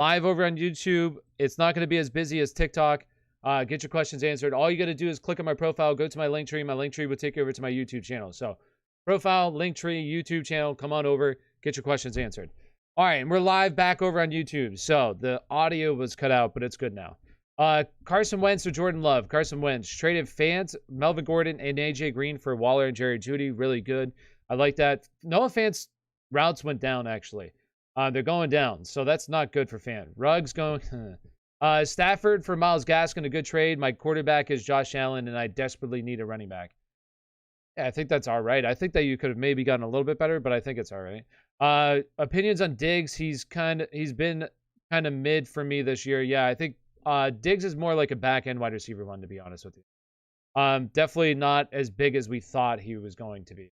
live over on YouTube. It's not going to be as busy as TikTok. Get your questions answered. All you got to do is click on my profile, go to my link tree. My link tree will take you over to my YouTube channel. So profile, link tree, YouTube channel. Come on over. Get your questions answered. All right, and we're live back over on YouTube. So the audio was cut out, but it's good now. Carson Wentz or Jordan Love? Carson Wentz. Traded Fant, Melvin Gordon, and AJ Green for Waller and Jerry Judy. Really good. I like that. Noah Fant's routes went down, actually. They're going down, so that's not good for Fant. Ruggs going... Stafford for Myles Gaskin, a good trade. My quarterback is Josh Allen, and I desperately need a running back. Yeah, I think that's all right. I think that you could have maybe gotten a little bit better, but I think it's all right. Opinions on Diggs. He's been kind of mid for me this year. Yeah, I think Diggs is more like a back-end wide receiver one, to be honest with you. Definitely not as big as we thought he was going to be.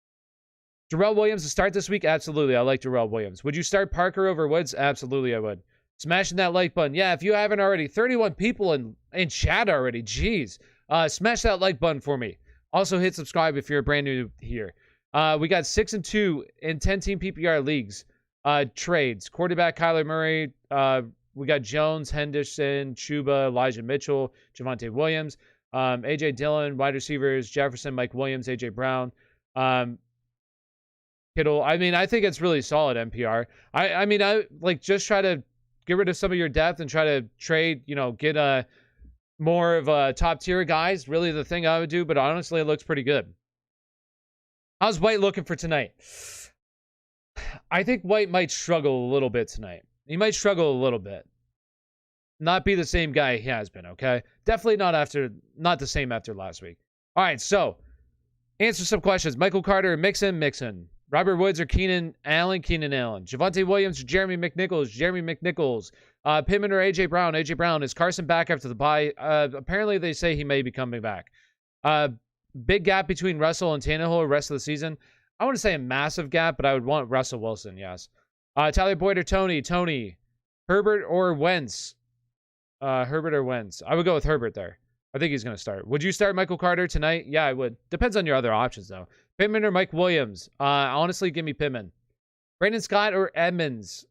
Darrell Williams to start this week? Absolutely. I like Darrell Williams. Would you start Parker over Woods? Absolutely, I would. Smashing that like button. Yeah, if you haven't already, 31 people in chat already. Jeez. Smash that like button for me. Also hit subscribe if you're brand new here. We got 6-2 in 10-team PPR leagues. Trades. Quarterback Kyler Murray. We got Jones, Henderson, Chuba, Elijah Mitchell, Javonte Williams. A.J. Dillon, wide receivers, Jefferson, Mike Williams, A.J. Brown. Kittle. I mean, I think it's really solid NPR. I mean, I like just try to get rid of some of your depth and try to trade, get more of a top tier guys. Really the thing I would do, but honestly, it looks pretty good. How's White looking for tonight? I think White might struggle a little bit tonight. He might struggle a little bit. Not be the same guy he has been, okay? Definitely not the same after last week. All right, so answer some questions. Michael Carter, Mixon. Robert Woods or Keenan Allen? Javonte Williams or Jeremy McNichols? Pittman or A.J. Brown? A.J. Brown. Is Carson back after the bye? Apparently, they say he may be coming back. Big gap between Russell and Tannehill the rest of the season. I want to say a massive gap, but I would want Russell Wilson, yes. Tyler Boyd or Tony? Herbert or Wentz? Herbert or Wentz? I would go with Herbert there. I think he's going to start. Would you start Michael Carter tonight? Yeah, I would. Depends on your other options, though. Pittman or Mike Williams? Honestly, give me Pittman. Brandon Scott or Edmonds?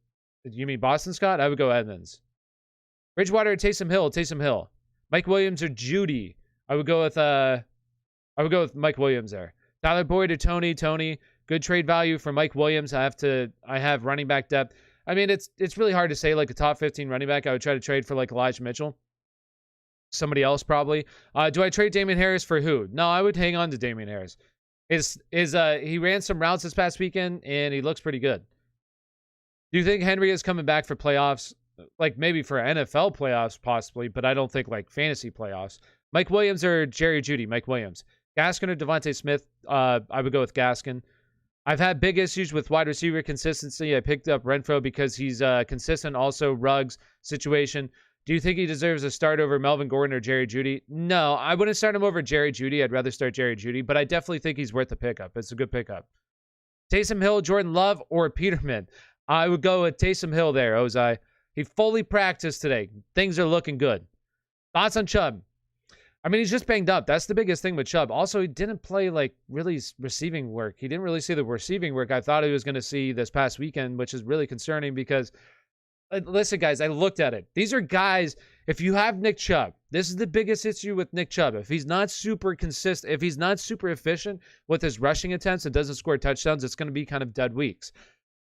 You mean Boston Scott? I would go Edmonds. Bridgewater or Taysom Hill? Mike Williams or Judy? I would go with Mike Williams there. Tyler Boyd or Tony? Good trade value for Mike Williams. I have running back depth. I mean, it's really hard to say like a top 15 running back. I would try to trade for like Elijah Mitchell. Somebody else probably. Do I trade Damian Harris for who? No, I would hang on to Damian Harris. He ran some routes this past weekend and he looks pretty good. Do you think Henry is coming back for playoffs? Like maybe for NFL playoffs possibly, but I don't think like fantasy playoffs. Mike Williams or Jerry Judy? Mike Williams. Gaskin or Devonte Smith? I would go with Gaskin. I've had big issues with wide receiver consistency. I picked up Renfro because he's consistent. Also, Ruggs situation. Do you think he deserves a start over Melvin Gordon or Jerry Judy? No, I wouldn't start him over Jerry Judy. I'd rather start Jerry Judy, but I definitely think he's worth the pickup. It's a good pickup. Taysom Hill, Jordan Love, or Peterman? I would go with Taysom Hill there, Ozai. He fully practiced today. Things are looking good. Thoughts on Chubb? I mean, he's just banged up. That's the biggest thing with Chubb. Also, he didn't play, like, really receiving work. He didn't really see the receiving work I thought he was going to see this past weekend, which is really concerning because, listen, guys, I looked at it. These are guys, if you have Nick Chubb, this is the biggest issue with Nick Chubb. If he's not super consistent, if he's not super efficient with his rushing attempts and doesn't score touchdowns, it's going to be kind of dead weeks.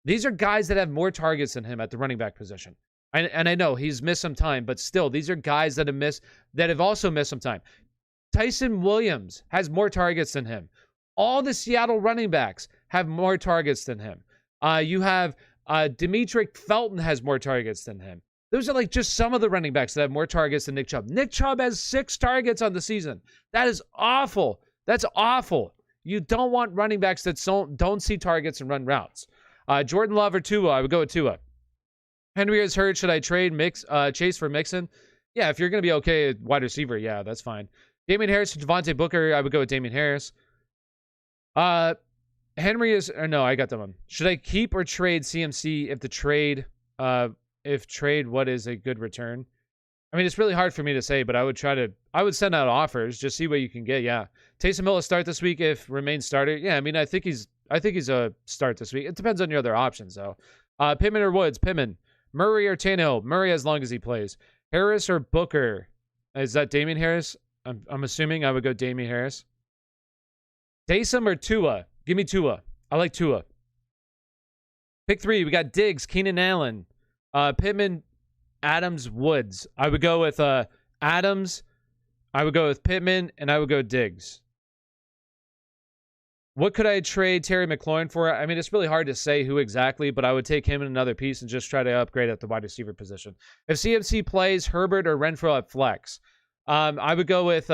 These are guys that have more targets than him at the running back position. And I know he's missed some time, but still, these are guys that have also missed some time. Tyson Williams has more targets than him. All the Seattle running backs have more targets than him. You have Demetric Felton has more targets than him. Those are like just some of the running backs that have more targets than Nick Chubb. Nick Chubb has 6 targets on the season. That is awful. That's awful. You don't want running backs that don't see targets and run routes. Jordan Love or Tua? I would go with Tua. Henry is hurt. Should I trade Chase for Mixon? Yeah, if you're going to be okay at wide receiver, yeah, that's fine. Damian Harris or Devontae Booker? I would go with Damian Harris. Henry is... Or no, I got that one. Should I keep or trade CMC if trade, what is a good return? I mean, it's really hard for me to say, but I would send out offers. Just see what you can get, yeah. Taysom Hill will start this week if remains starter. Yeah, I mean, I think he's a start this week. It depends on your other options, though. Pittman or Woods? Pittman. Murray or Tannehill? Murray as long as he plays. Harris or Booker? Is that Damian Harris? I'm assuming I would go Damian Harris. Taysom or Tua? Give me Tua. I like Tua. Pick 3, we got Diggs, Keenan Allen, Pittman, Adams, Woods. I would go with Adams, I would go with Pittman, and I would go Diggs. What could I trade Terry McLaurin for? I mean, it's really hard to say who exactly, but I would take him in another piece and just try to upgrade at the wide receiver position. If CMC plays Herbert or Renfro at flex, I would go with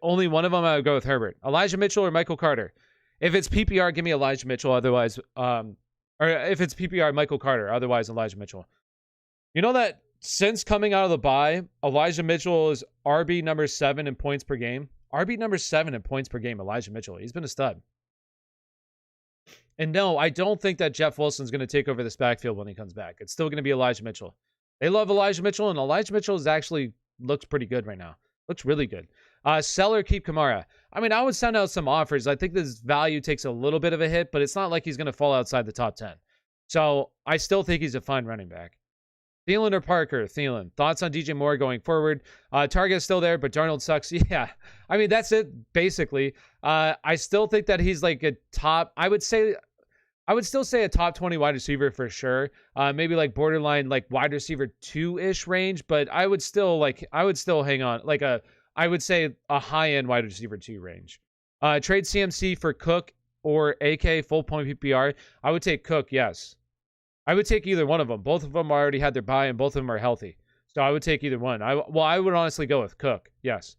only one of them. I would go with Herbert. Elijah Mitchell or Michael Carter. If it's PPR, give me Elijah Mitchell. Otherwise, or if it's PPR, Michael Carter. Otherwise, Elijah Mitchell. You know that since coming out of the bye, Elijah Mitchell is RB number 7 in points per game. RB number 7 in points per game, Elijah Mitchell. He's been a stud. And no, I don't think that Jeff Wilson's going to take over this backfield when he comes back. It's still going to be Elijah Mitchell. They love Elijah Mitchell, and Elijah Mitchell is actually looks pretty good right now. Looks really good. Sell or keep Kamara. I mean, I would send out some offers. I think this value takes a little bit of a hit, but it's not like he's going to fall outside the top 10. So I still think he's a fine running back. Thielen or Parker? Thielen. Thoughts on DJ Moore going forward? Target's still there, but Darnold sucks. Yeah. I mean, that's it, basically. I still think that he's like a top, I would still say a top 20 wide receiver for sure. Maybe like borderline like wide receiver 2-ish range, but I would still hang on. I would say a high-end wide receiver 2 range. Trade CMC for Cook or AK full point PPR. I would take Cook, yes. I would take either one of them. Both of them already had their bye, and both of them are healthy. So I would take either one. I would honestly go with Cook, yes.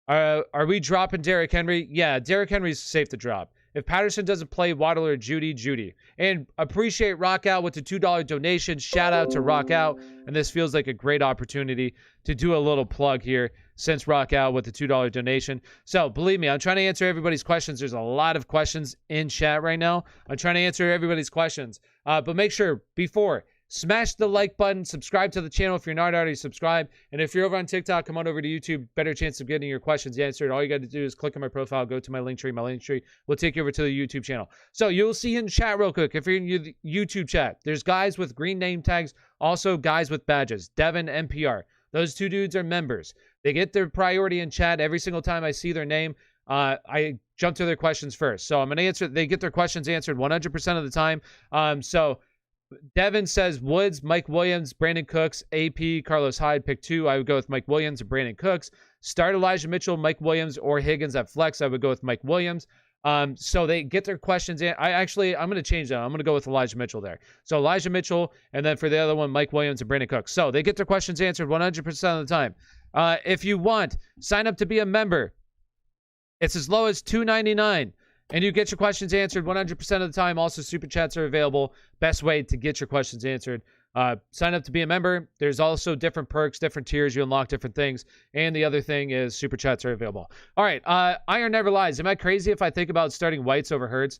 Are we dropping Derrick Henry? Yeah, Derrick Henry's safe to drop. If Patterson doesn't play, Waddle or Judy, Judy. And appreciate Rock Out with the $2 donation. Shout out to Rock Out. And this feels like a great opportunity to do a little plug here since Rock Out with the $2 donation. So believe me, I'm trying to answer everybody's questions. There's a lot of questions in chat right now. I'm trying to answer everybody's questions. But make sure before, smash the like button, subscribe to the channel if you're not already subscribed. And if you're over on TikTok, come on over to YouTube. Better chance of getting your questions answered. All you got to do is click on my profile, go to my link tree. My link tree will take you over to the YouTube channel. So you'll see in chat real quick, if you're in your YouTube chat, there's guys with green name tags, also guys with badges. Devin, NPR. Those 2 dudes are members. They get their priority in chat every single time I see their name. I jump to their questions first. So I'm going to answer. They get their questions answered 100% of the time. So Devin says Woods, Mike Williams, Brandon Cooks, AP, Carlos Hyde, pick 2. I would go with Mike Williams and Brandon Cooks. Start Elijah Mitchell, Mike Williams, or Higgins at flex. I would go with Mike Williams. So they get their questions in. I'm going to change that. I'm going to go with Elijah Mitchell there. So Elijah Mitchell, and then for the other one, Mike Williams and Brandon Cooks. So they get their questions answered 100% of the time. If you want, sign up to be a member. It's as low as $2.99. And you get your questions answered 100% of the time. Also, super chats are available. Best way to get your questions answered. Sign up to be a member. There's also different perks, different tiers. You unlock different things. And the other thing is super chats are available. All right. Iron never lies. Am I crazy if I think about starting Whites over Hurts?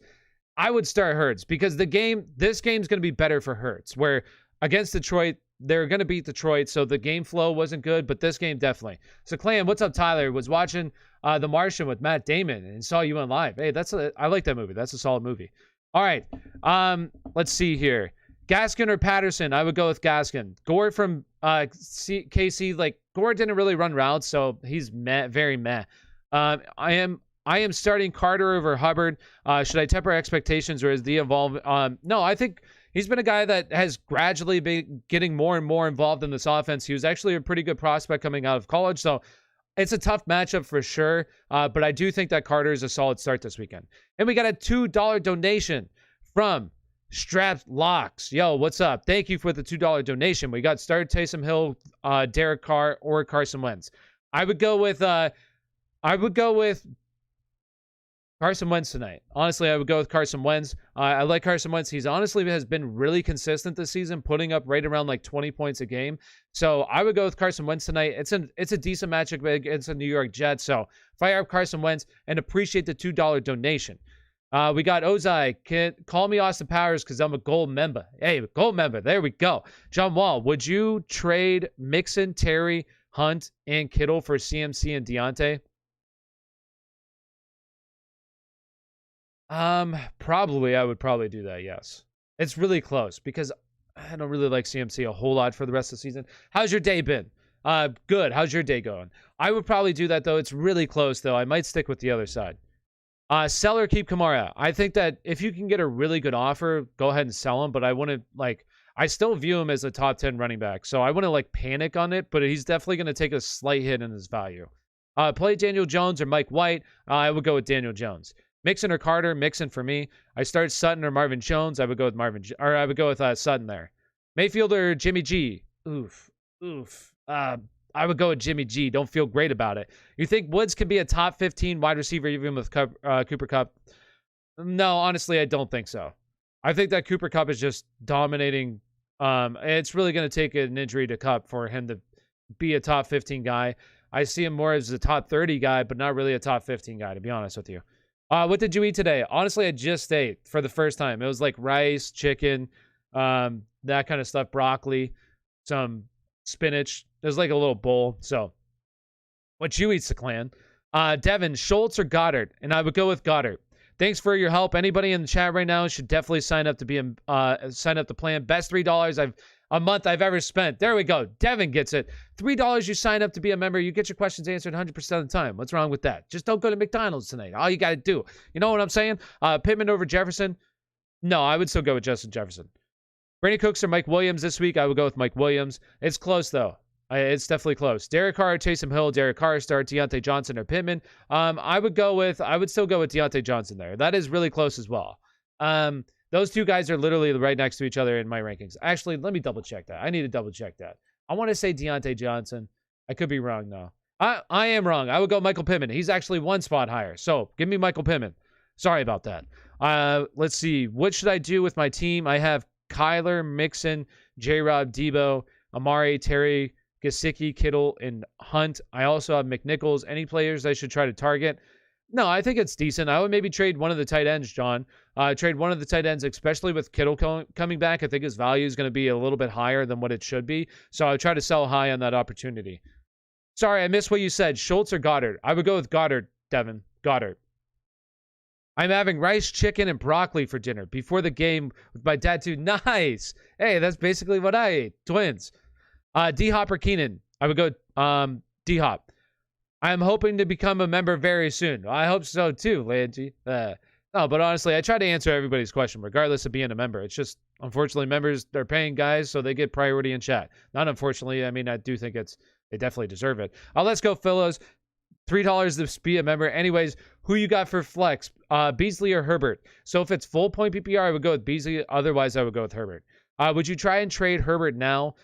I would start Hurts because this game's going to be better for Hurts. Where against Detroit, they're going to beat Detroit. So the game flow wasn't good, but this game definitely. So Clan, what's up, Tyler? Was watching The Martian with Matt Damon and saw you on live. Hey, I like that movie. That's a solid movie. All right. Let's see here. Gaskin or Patterson? I would go with Gaskin. Gore from KC, like Gore didn't really run routes, so he's meh, very meh. I am starting Carter over Hubbard. Should I temper expectations or is the evolve? No, I think he's been a guy that has gradually been getting more and more involved in this offense. He was actually a pretty good prospect coming out of college, so it's a tough matchup for sure. But I do think that Carter is a solid start this weekend. And we got a $2 donation from Strapped Locks. Yo, what's up? Thank you for the $2 donation. We got start Taysom Hill, Derek Carr, or Carson Wentz. I would go with Carson Wentz tonight. Honestly, I would go with Carson Wentz. I like Carson Wentz. He's honestly has been really consistent this season, putting up right around like 20 points a game. So I would go with Carson Wentz tonight. It's a decent matchup against the New York Jets. So fire up Carson Wentz and appreciate the $2 donation. We got Ozai. Call me Austin Powers because I'm a gold member. Hey, gold member. There we go. John Wall, would you trade Mixon, Terry, Hunt, and Kittle for CMC and Deontay? Probably. I would probably do that, yes. It's really close because I don't really like CMC a whole lot for the rest of the season. How's your day been? Good. How's your day going? I would probably do that, though. It's really close, though. I might stick with the other side. Sell or keep Kamara. I think that if you can get a really good offer, go ahead and sell him. But I wouldn't, like, I still view him as a top 10 running back. So I wouldn't, like, panic on it. But he's definitely going to take a slight hit in his value. Play Daniel Jones or Mike White. I would go with Daniel Jones. Mixon or Carter. Mixon for me. I start Sutton or Marvin Jones. I would go with I would go with Sutton there. Mayfield or Jimmy G. Oof. I would go with Jimmy G. Don't feel great about it. You think Woods can be a top 15 wide receiver even with Cooper Kupp? No, honestly, I don't think so. I think that Cooper Kupp is just dominating. It's really going to take an injury to Kupp for him to be a top 15 guy. I see him more as a top 30 guy, but not really a top 15 guy, to be honest with you. What did you eat today? Honestly, I just ate for the first time. It was like rice, chicken, that kind of stuff, broccoli, some spinach. There's like a little bowl. So what you eat, Clan? Devin, Schultz or Goddard? And I would go with Goddard. Thanks for your help. Anybody in the chat right now should definitely sign up to plan. Best $3 a month I've ever spent. There we go. Devin gets it. $3 you sign up to be a member. You get your questions answered 100% of the time. What's wrong with that? Just don't go to McDonald's tonight. All you got to do. You know what I'm saying? Pittman over Jefferson? No, I would still go with Justin Jefferson. Brandon Cooks or Mike Williams this week? I would go with Mike Williams. It's close, though. It's definitely close. Derek Carr, Taysom Hill, Derek Carr start, Deontay Johnson or Pittman. I would still go with Deontay Johnson there. That is really close as well. Those two guys are literally right next to each other in my rankings. Actually, let me double check that. I need to double check that. I want to say Deontay Johnson. I could be wrong, though. I am wrong. I would go Michael Pittman. He's actually one spot higher. So give me Michael Pittman. Sorry about that. Let's see. What should I do with my team? I have Kyler, Mixon, J-Rob, Debo, Amari, Terry, Gesicki, Kittle, and Hunt. I also have McNichols. Any players I should try to target? No, I think it's decent. I would maybe trade one of the tight ends, John. Trade one of the tight ends, especially with Kittle coming back. I think his value is going to be a little bit higher than what it should be. So I would try to sell high on that opportunity. Sorry, I missed what you said. Schultz or Goddard? I would go with Goddard, Devin. Goddard. I'm having rice, chicken, and broccoli for dinner before the game with my dad, too. Nice. Hey, that's basically what I ate. Twins. D-Hop or Keenan? I would go D-Hop. I am hoping to become a member very soon. I hope so, too, Langy. No, but honestly, I try to answer everybody's question, regardless of being a member. It's just, unfortunately, members, they're paying guys, so they get priority in chat. Not unfortunately. I mean, I do think they definitely deserve it. Let's go, fellows. $3 to be a member. Anyways, who you got for flex? Beasley or Herbert? So if it's full point PPR, I would go with Beasley. Otherwise, I would go with Herbert. Would you try and trade Herbert now?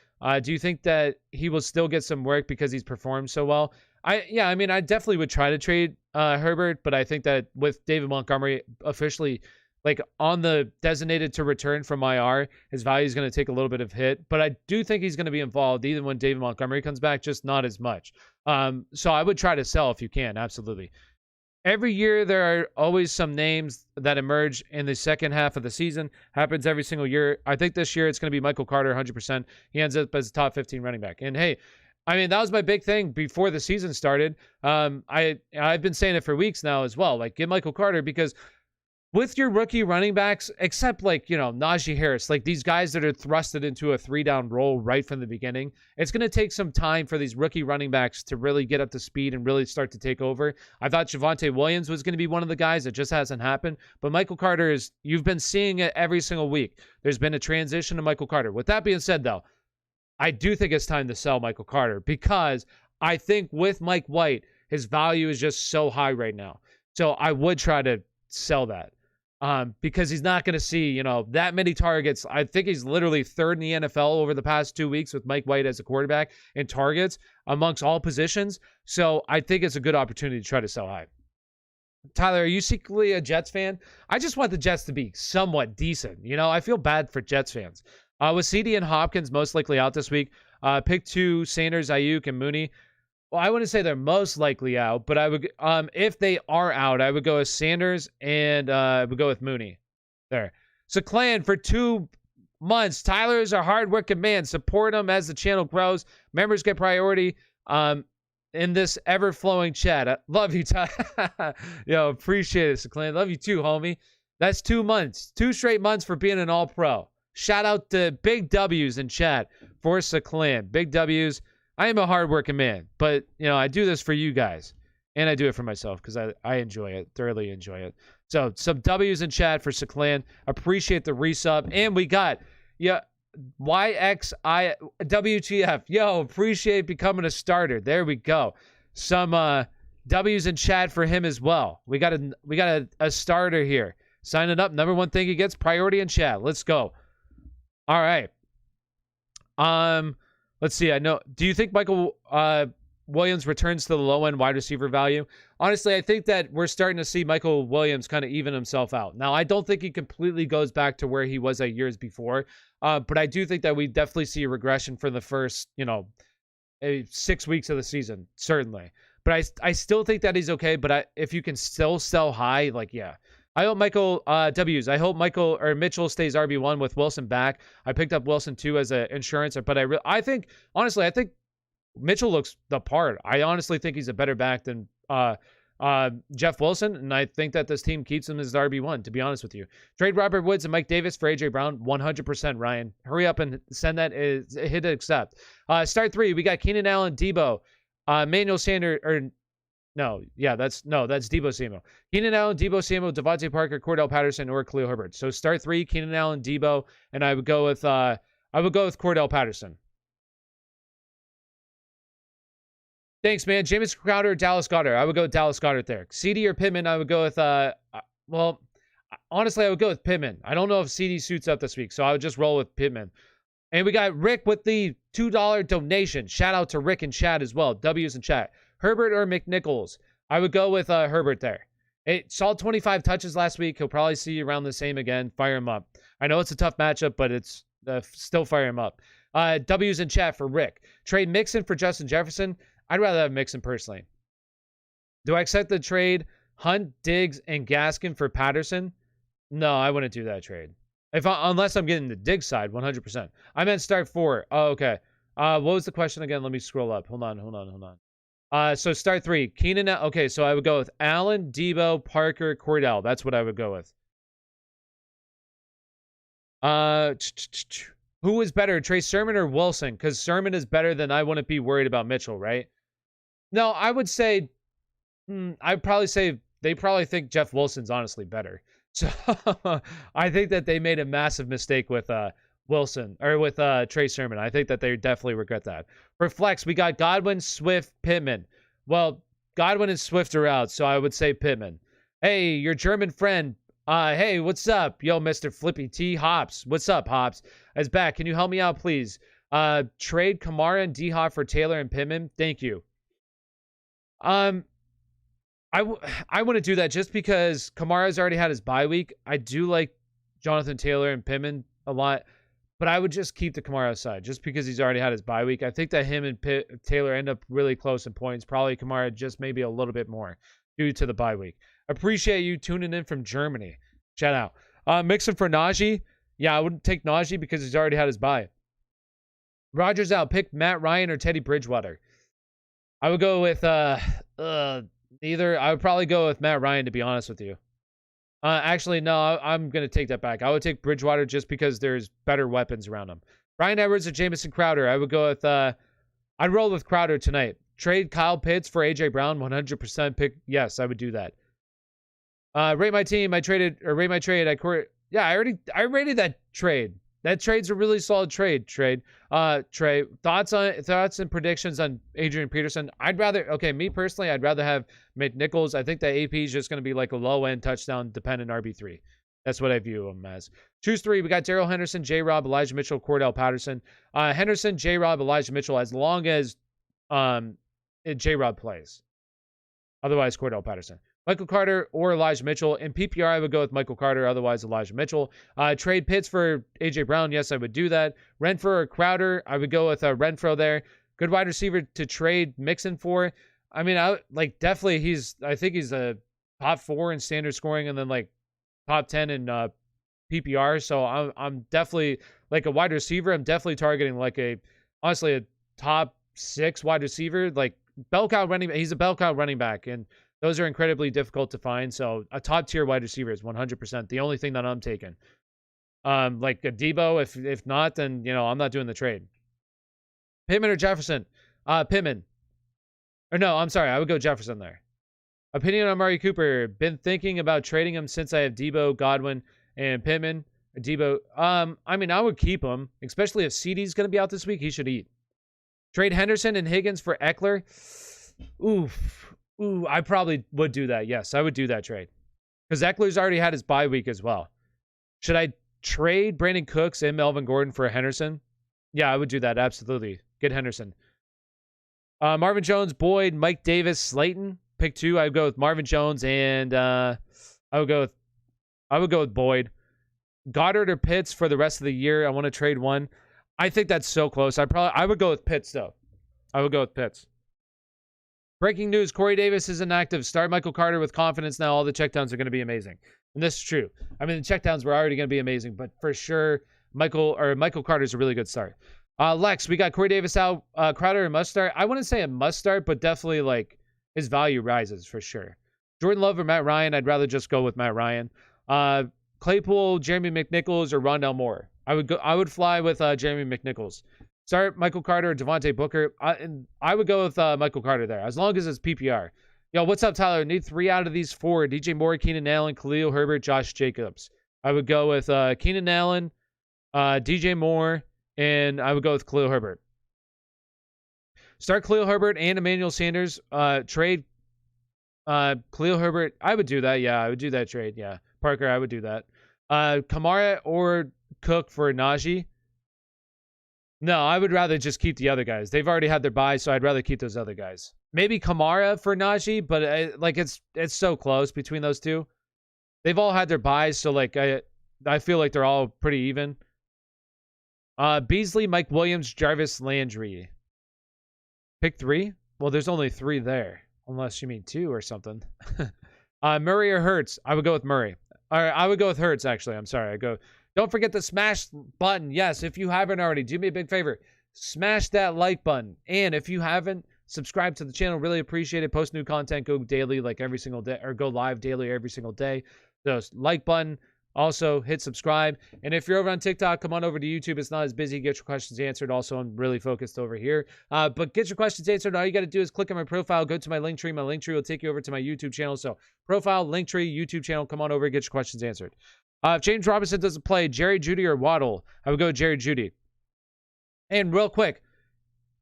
Do you think that he will still get some work because he's performed so well? I mean, I definitely would try to trade Herbert, but I think that with David Montgomery officially like on the designated to return from IR, his value is going to take a little bit of hit, but I do think he's going to be involved even when David Montgomery comes back, just not as much. So I would try to sell if you can, absolutely. Every year, there are always some names that emerge in the second half of the season. Happens every single year. I think this year it's going to be Michael Carter, 100%. He ends up as a top 15 running back. And hey, I mean, that was my big thing before the season started. I've been saying it for weeks now as well. Like, get Michael Carter, because with your rookie running backs, except like, Najee Harris, like these guys that are thrusted into a 3-down role right from the beginning, it's going to take some time for these rookie running backs to really get up to speed and really start to take over. I thought Javonte Williams was going to be one of the guys. It just hasn't happened. But Michael Carter you've been seeing it every single week. There's been a transition to Michael Carter. With that being said, though, I do think it's time to sell Michael Carter, because I think with Mike White, his value is just so high right now. So I would try to sell that. Because he's not going to see, that many targets. I think he's literally third in the NFL over the past 2 weeks with Mike White as a quarterback in targets amongst all positions. So I think it's a good opportunity to try to sell high. Tyler, are you secretly a Jets fan? I just want the Jets to be somewhat decent. I feel bad for Jets fans. With CD and Hopkins most likely out this week, pick 2, Sanders, Ayuk, and Mooney. Well, I wouldn't say they're most likely out, but I would, if they are out, I would go with Sanders and I would go with Mooney. There. So, Clan, for 2 months, Tyler is a hard-working man. Support him as the channel grows. Members get priority in this ever-flowing chat. I love you, Tyler. Yo, appreciate it, so Clan. Love you too, homie. That's 2 months. 2 straight months for being an all-pro. Shout out to big W's in chat for Clan. Big W's. I am a hardworking man, but I do this for you guys. And I do it for myself because I enjoy it, thoroughly enjoy it. So some W's in chat for Clan. Appreciate the resub. And we got, YXIWTF. Yo, appreciate becoming a starter. There we go. Some W's in chat for him as well. We got a starter here. Signing up. Number one thing he gets, priority in chat. Let's go. All right. Let's see. Do you think Michael Williams returns to the low-end wide receiver value? Honestly, I think that we're starting to see Michael Williams kind of even himself out. Now, I don't think he completely goes back to where he was at years before, but I do think that we definitely see a regression for the first, 6 weeks of the season, certainly. But I still think that he's okay, but if you can still sell high, yeah. I hope Michael W's. I hope Mitchell stays RB1 with Wilson back. I picked up Wilson too as an insurance, but I think Mitchell looks the part. I honestly think he's a better back than Jeff Wilson, and I think that this team keeps him as RB1, to be honest with you. Trade Robert Woods and Mike Davis for A.J. Brown, 100%, Ryan. Hurry up and send that. Hit accept. Start 3, we got Keenan Allen, Debo, Manuel Sanders, that's Debo Samuel. Keenan Allen, Debo Samuel, Devontae Parker, Cordell Patterson, or Khalil Herbert. So start 3, Keenan Allen, Debo, and I would go with Cordell Patterson. Thanks, man. James Crowder, Dallas Goddard. I would go with Dallas Goddard there. CD or Pittman, I would go with, honestly, I would go with Pittman. I don't know if CD suits up this week, so I would just roll with Pittman. And we got Rick with the $2 donation. Shout out to Rick in chat as well. W's in chat. Herbert or McNichols? I would go with Herbert there. It saw 25 touches last week. He'll probably see around the same again. Fire him up. I know it's a tough matchup, but it's still fire him up. W's in chat for Rick. Trade Mixon for Justin Jefferson. I'd rather have Mixon personally. Do I accept the trade Hunt, Diggs, and Gaskin for Patterson? No, I wouldn't do that trade. Unless I'm getting the Diggs side, 100%. I meant start 4. Oh, okay. What was the question again? Let me scroll up. Hold on. So start 3. Keenan. Okay, so I would go with Allen, Debo, Parker, Cordell. That's what I would go with. Who is better, Trey Sermon or Wilson? Because Sermon is better than I wouldn't be worried about Mitchell, right? No, I would say, I'd probably say they probably think Jeff Wilson's honestly better. So I think that they made a massive mistake with Wilson or with Trey Sermon. I think that they definitely regret that. For flex, we got Godwin, Swift, Pittman. Well, Godwin and Swift are out, so I would say Pittman. Hey, your German friend. Hey, what's up? Yo, Mr. Flippy T. Hops. What's up, Hops? Is back. Can you help me out, please? Trade Kamara and D-Hop for Taylor and Pittman. Thank you. I wouldn't do that just because Kamara's already had his bye week. I do like Jonathan Taylor and Pittman a lot, but I would just keep the Kamara side just because he's already had his bye week. I think that him and Taylor end up really close in points. Probably Kamara just maybe a little bit more due to the bye week. Appreciate you tuning in from Germany. Shout out. Mixon for Najee. Yeah, I wouldn't take Najee because he's already had his bye. Rodgers out. Pick Matt Ryan or Teddy Bridgewater. I would go with neither. I would probably go with Matt Ryan, to be honest with you. Actually, no, I'm going to take that back. I would take Bridgewater just because there's better weapons around him. Ryan Edwards or Jamison Crowder. I would go with, I'd roll with Crowder tonight. Trade Kyle Pitts for A.J. Brown, 100% pick. Yes, I would do that. Rate my team. Rate my trade. I rated that trade. That trade's a really solid trade. Trey, thoughts and predictions on Adrian Peterson? Me personally, I'd rather have McNichols. I think that AP is just going to be like a low-end touchdown dependent RB3. That's what I view him as. Choose 3. We got Darrell Henderson, J-Rob, Elijah Mitchell, Cordell Patterson. Henderson, J-Rob, Elijah Mitchell, as long as J-Rob plays. Otherwise, Cordell Patterson. Michael Carter or Elijah Mitchell. In PPR, I would go with Michael Carter, otherwise Elijah Mitchell. Trade Pitts for A.J. Brown. Yes, I would do that. Renfro or Crowder. I would go with Renfro there. Good wide receiver to trade Mixon for. I mean, definitely I think he's a top 4 in standard scoring and then top 10 in PPR. So I'm definitely a wide receiver. I'm definitely targeting honestly a top 6 wide receiver, bell cow running. He's a bell cow running back, and those are incredibly difficult to find. So a top tier wide receiver is 100% the only thing that I'm taking. Like a Debo. If not, then I'm not doing the trade. Pittman or Jefferson? Pittman. Or no, I'm sorry. I would go Jefferson there. Opinion on Amari Cooper. Been thinking about trading him since I have Debo, Godwin, and Pittman. Debo. I mean, I would keep him, especially if CD's going to be out this week. He should eat. Trade Henderson and Higgins for Eckler. Ooh, I probably would do that. Yes, I would do that trade. Because Eckler's already had his bye week as well. Should I trade Brandon Cooks and Melvin Gordon for Henderson? Yeah, I would do that. Absolutely. Get Henderson. Marvin Jones, Boyd, Mike Davis, Slayton. Pick 2. I would go with Marvin Jones and I would go with Boyd. Goddard or Pitts for the rest of the year. I want to trade one. I think that's so close. I would go with Pitts though. I would go with Pitts. Breaking news, Corey Davis is inactive. Start Michael Carter with confidence now. All the checkdowns are going to be amazing. And this is true. I mean, the checkdowns were already going to be amazing, but for sure, Michael Carter's a really good start. Lex, we got Corey Davis out. Crowder, a must start. I wouldn't say a must start, but definitely like his value rises for sure. Jordan Love or Matt Ryan? I'd rather just go with Matt Ryan. Claypool, Jeremy McNichols, or Rondell Moore? I would fly with Jeremy McNichols. Start Michael Carter or Devontae Booker. I would go with Michael Carter there, as long as it's PPR. Yo, what's up, Tyler? Need 3 out of these 4. DJ Moore, Keenan Allen, Khalil Herbert, Josh Jacobs. I would go with Keenan Allen, DJ Moore, and I would go with Khalil Herbert. Start Khalil Herbert and Emmanuel Sanders. Trade Khalil Herbert. I would do that. Yeah, I would do that trade. Yeah. Parker, I would do that. Kamara or Cook for Najee. No, I would rather just keep the other guys. They've already had their bye, so I'd rather keep those other guys. Maybe Kamara for Najee, but it's so close between those two. They've all had their buys, so like I feel like they're all pretty even. Beasley, Mike Williams, Jarvis Landry. Pick 3? Well, there's only 3 there, unless you mean 2 or something. Murray or Hurts? I would go with Murray. All right, I would go with Hurts, actually. I'm sorry. Don't forget the smash button. Yes, if you haven't already, do me a big favor. Smash that like button. And if you haven't, subscribe to the channel. Really appreciate it. Post new content. Go daily like every single day, or go live daily every single day. So like button. Also, hit subscribe. And if you're over on TikTok, come on over to YouTube. It's not as busy. Get your questions answered. Also, I'm really focused over here. But get your questions answered. All you got to do is click on my profile. Go to my link tree. My link tree will take you over to my YouTube channel. So profile, link tree, YouTube channel. Come on over. Get your questions answered. If James Robinson doesn't play, Jerry Judy or Waddle? I would go Jerry Judy. And real quick,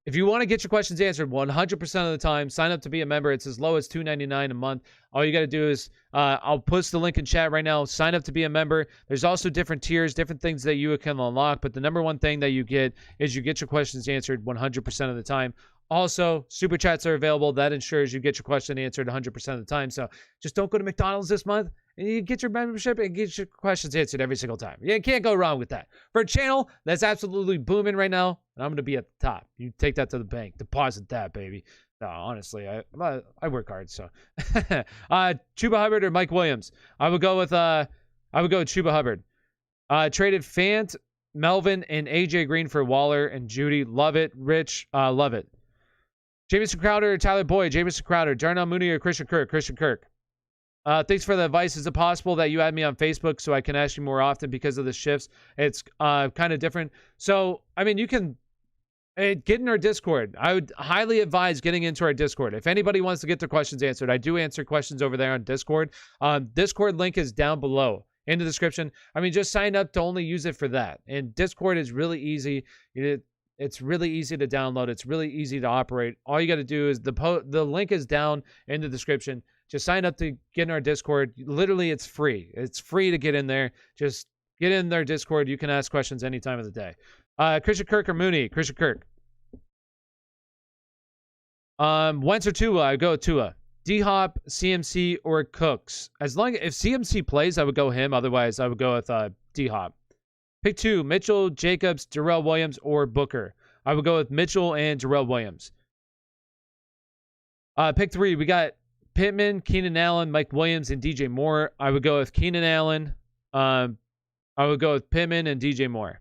if you want to get your questions answered 100% of the time, sign up to be a member. It's as low as $2.99 a month. All you got to do is, I'll post the link in chat right now. Sign up to be a member. There's also different tiers, different things that you can unlock. But the number one thing that you get is you get your questions answered 100% of the time. Also, super chats are available. That ensures you get your question answered 100% of the time. So just don't go to McDonald's this month, and you get your membership and get your questions answered every single time. You can't go wrong with that. For a channel that's absolutely booming right now, and I'm going to be at the top. You take that to the bank. Deposit that, baby. No, honestly, I work hard, so. Chuba Hubbard or Mike Williams? I would go with Chuba Hubbard. Traded Fant, Melvin, and AJ Green for Waller and Judy. Love it. Rich, love it. Jamison Crowder or Tyler Boyd? Jamison Crowder. Darnell Mooney or Christian Kirk? Christian Kirk. Thanks for the advice. Is it possible that you add me on Facebook so I can ask you more often because of the shifts? It's kind of different. So, I mean, you can get in our Discord. I would highly advise getting into our Discord. If anybody wants to get their questions answered, I do answer questions over there on Discord. Discord link is down below in the description. I mean, just sign up to only use it for that. And Discord is really easy. It's really easy to download. It's really easy to operate. All you got to do is the link is down in the description. Just sign up to get in our Discord. Literally, it's free. It's free to get in there. Just get in their Discord. You can ask questions any time of the day. Christian Kirk or Mooney? Christian Kirk. Wentz or Tua? I go with Tua. D-Hop, CMC, or Cooks? If CMC plays, I would go him. Otherwise, I would go with D-Hop. Pick 2, Mitchell, Jacobs, Darrell Williams, or Booker. I would go with Mitchell and Darrell Williams. Pick 3, we got Pittman, Keenan Allen, Mike Williams, and DJ Moore. I would go with Keenan Allen. I would go with Pittman and DJ Moore.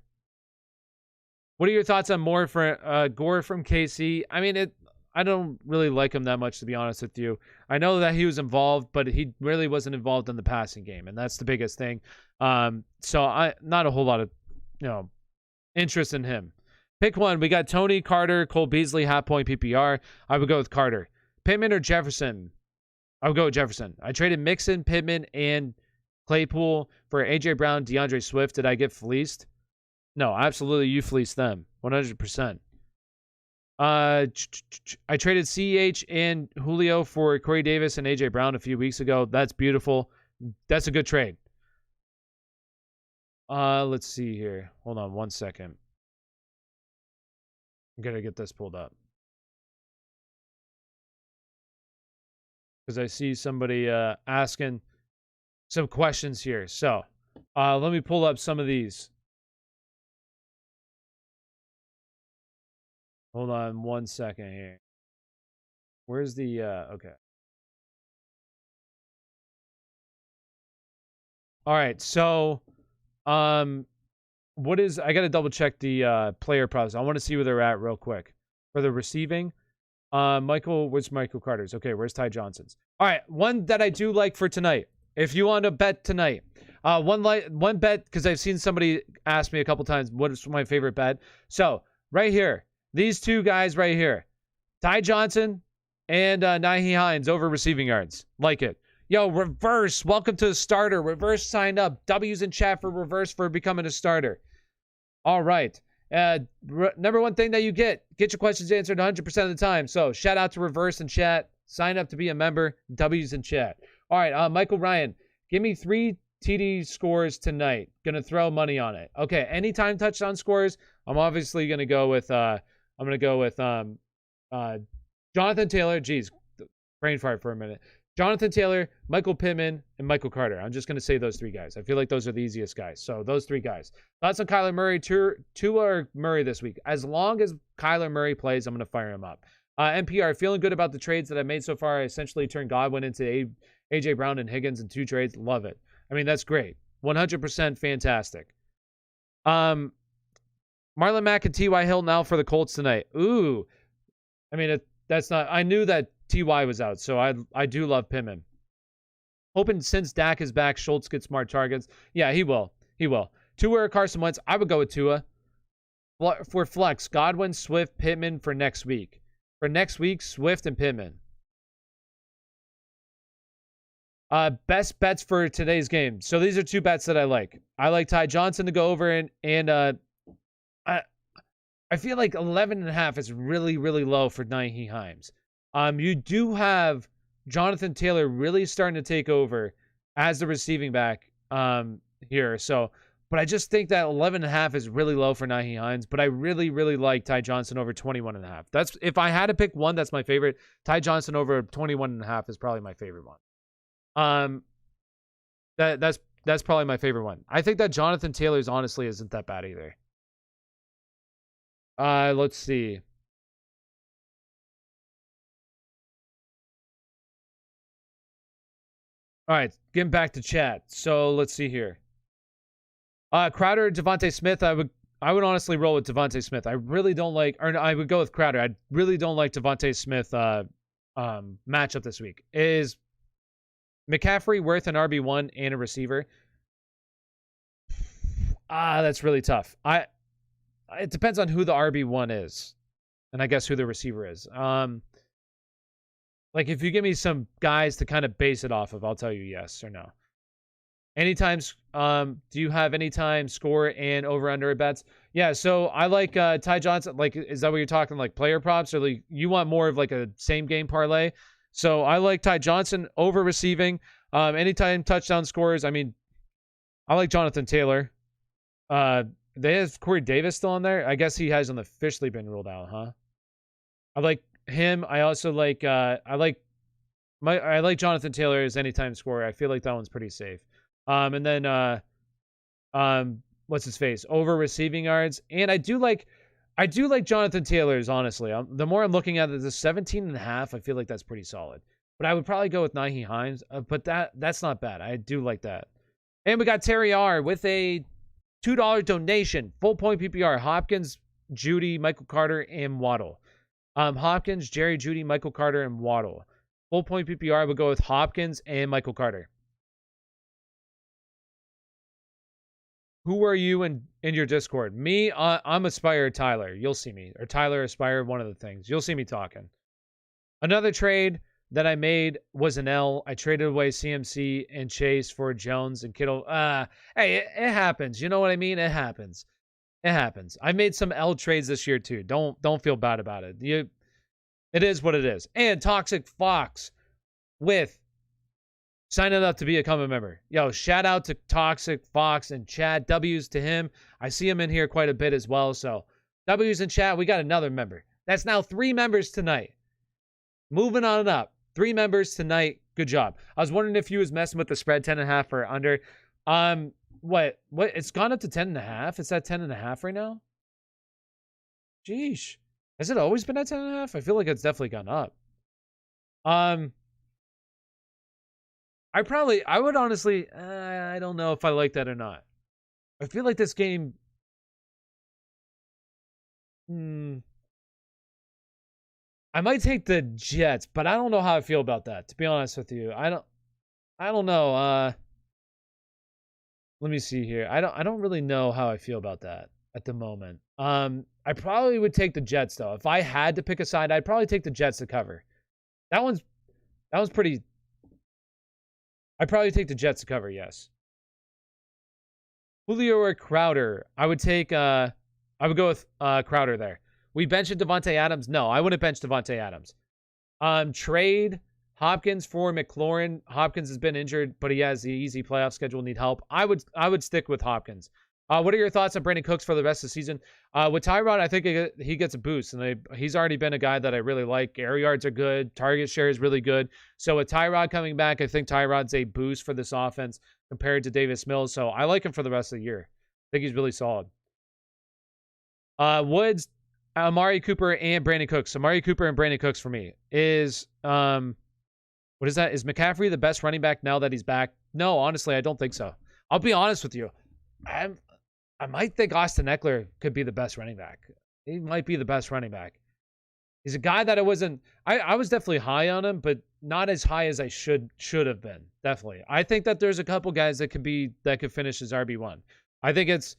What are your thoughts on Moore for Gore from KC? I mean, I don't really like him that much, to be honest with you. I know that he was involved, but he really wasn't involved in the passing game, and that's the biggest thing. So I not a whole lot of interest in him. Pick one. We got Tony, Carter, Cole Beasley, half point PPR. I would go with Carter. Pittman or Jefferson? I would go with Jefferson. I traded Mixon, Pittman, and Claypool for AJ Brown, DeAndre Swift. Did I get fleeced? No, absolutely. You fleeced them. 100%. I traded CH and Julio for Corey Davis and AJ Brown a few weeks ago. That's beautiful. That's a good trade. Let's see here. Hold on one second. I'm going to get this pulled up. Because I see somebody asking some questions here. So, let me pull up some of these. Hold on one second here. Where's the, okay. All right, so, what is, I got to double check the player props. I want to see where they're at real quick. For the receiving, where's Michael Carter's? Okay, where's Ty Johnson's? All right, one that I do like for tonight. If you want to bet tonight, one bet, because I've seen somebody ask me a couple times, what is my favorite bet? So, right here. These two guys right here, Ty Johnson and Nyheim Hines over receiving yards. Like it. Yo, Reverse, welcome to the starter. Reverse signed up. W's in chat for Reverse for becoming a starter. All right. Number one thing that you get your questions answered 100% of the time. So shout out to Reverse in chat. Sign up to be a member. W's in chat. All right, Michael Ryan, give me 3 TD scores tonight. Gonna throw money on it. Okay, anytime touchdown scores, I'm obviously gonna go with Jonathan Taylor. Jeez, brain fart for a minute. Jonathan Taylor, Michael Pittman, and Michael Carter. I'm just going to say those 3 guys. I feel like those are the easiest guys. So those 3 guys. Thoughts on Kyler Murray, Tua or Murray this week? As long as Kyler Murray plays, I'm going to fire him up. NPR, feeling good about the trades that I made so far. I essentially turned Godwin into A.J. Brown and Higgins in 2 trades. Love it. I mean, that's great. 100% fantastic. Marlon Mack and T.Y. Hilton out for the Colts tonight. Ooh. I mean, that's not... I knew that T.Y. was out, so I do love Pittman. Hoping since Dak is back, Schultz gets smart targets. Yeah, he will. He will. Tua or Carson Wentz, I would go with Tua. For flex, Godwin, Swift, Pittman for next week. For next week, Swift and Pittman. Best bets for today's game. So these are 2 bets that I like. I like Ty Johnson to go over and I feel like 11.5 is really, really low for Nyheim Hines. You do have Jonathan Taylor really starting to take over as the receiving back here. So, but I just think that 11.5 is really low for Nyheim Hines. But I really, really like Ty Johnson over 21.5. That's, if I had to pick one, that's my favorite. Ty Johnson over 21.5 is probably my favorite one. That's probably my favorite one. I think that Jonathan Taylor's honestly isn't that bad either. Let's see. All right, getting back to chat. So let's see here. Crowder, Devonte Smith. I would honestly roll with Devonte Smith. I really don't like, or I would go with Crowder. I really don't like Devonte Smith matchup this week. Is McCaffrey worth an RB1 and a receiver? That's really tough. It depends on who the RB1 is, and I guess who the receiver is. Like, if you give me some guys to kind of base it off of, I'll tell you yes or no. Anytime, do you have anytime score and over-under bets? Yeah, so I like Ty Johnson. Like, is that what you're talking, like player props? Or like you want more of like a same-game parlay? So I like Ty Johnson over receiving. Anytime touchdown scores, I mean, I like Jonathan Taylor. They have Corey Davis still on there. I guess he hasn't officially been ruled out, huh? I like him. I also like I like Jonathan Taylor as anytime scorer. I feel like that one's pretty safe. And then what's his face? Over receiving yards. And I do like Jonathan Taylor's, honestly. The more I'm looking at it, the 17.5, I feel like that's pretty solid. But I would probably go with Nyheim Hines. But that's not bad. I do like that. And we got Terry R with a $2 donation. Full point PPR. Hopkins, Judy, Michael Carter, and Waddle. Hopkins, Jerry, Judy, Michael Carter, and Waddle. Full point PPR, I would go with Hopkins and Michael Carter. Who are you in your Discord? Me, I'm Aspire Tyler. You'll see me. Or Tyler Aspire, one of the things. You'll see me talking. Another trade that I made was an L. I traded away CMC and Chase for Jones and Kittle. Hey, it happens. You know what I mean? It happens. It happens. I made some L trades this year too. Don't feel bad about it. It is what it is. And Toxic Fox with signing up to become a member. Yo, shout out to Toxic Fox and chat. W's to him. I see him in here quite a bit as well. So W's in chat. We got another member. That's now 3 members tonight. Moving on up. 3 members tonight. Good job. I was wondering if you was messing with the spread 10.5 or under. What? It's gone up to 10.5. It's at 10.5 right now. Jeez. Has it always been at 10.5? I feel like it's definitely gone up. I would honestly, I don't know if I like that or not. I feel like this game, I might take the Jets, but I don't know how I feel about that, to be honest with you. I don't know. Let me see here. I don't really know how I feel about that at the moment. I probably would take the Jets though. If I had to pick a side, I'd probably take the Jets to cover. That one's pretty. I'd probably take the Jets to cover, yes. Julio or Crowder? I would go with Crowder there. We benched Devonte Adams? No, I wouldn't bench Devonte Adams. Trade Hopkins for McLaurin. Hopkins has been injured, but he has the easy playoff schedule. Need help. I would stick with Hopkins. What are your thoughts on Brandon Cooks for the rest of the season? With Tyrod, I think he gets a boost, and he's already been a guy that I really like. Air yards are good. Target share is really good. So with Tyrod coming back, I think Tyrod's a boost for this offense compared to Davis Mills. So I like him for the rest of the year. I think he's really solid. Woods, Amari Cooper, and Brandon Cooks. Amari Cooper and Brandon Cooks for me is what is that? Is McCaffrey the best running back now that he's back? No, honestly, I don't think so. I'll be honest with you. I might think Austin Eckler could be the best running back. He might be the best running back. He's a guy that I was definitely high on him, but not as high as I should have been. Definitely. I think that there's a couple guys that could finish as RB1. I think it's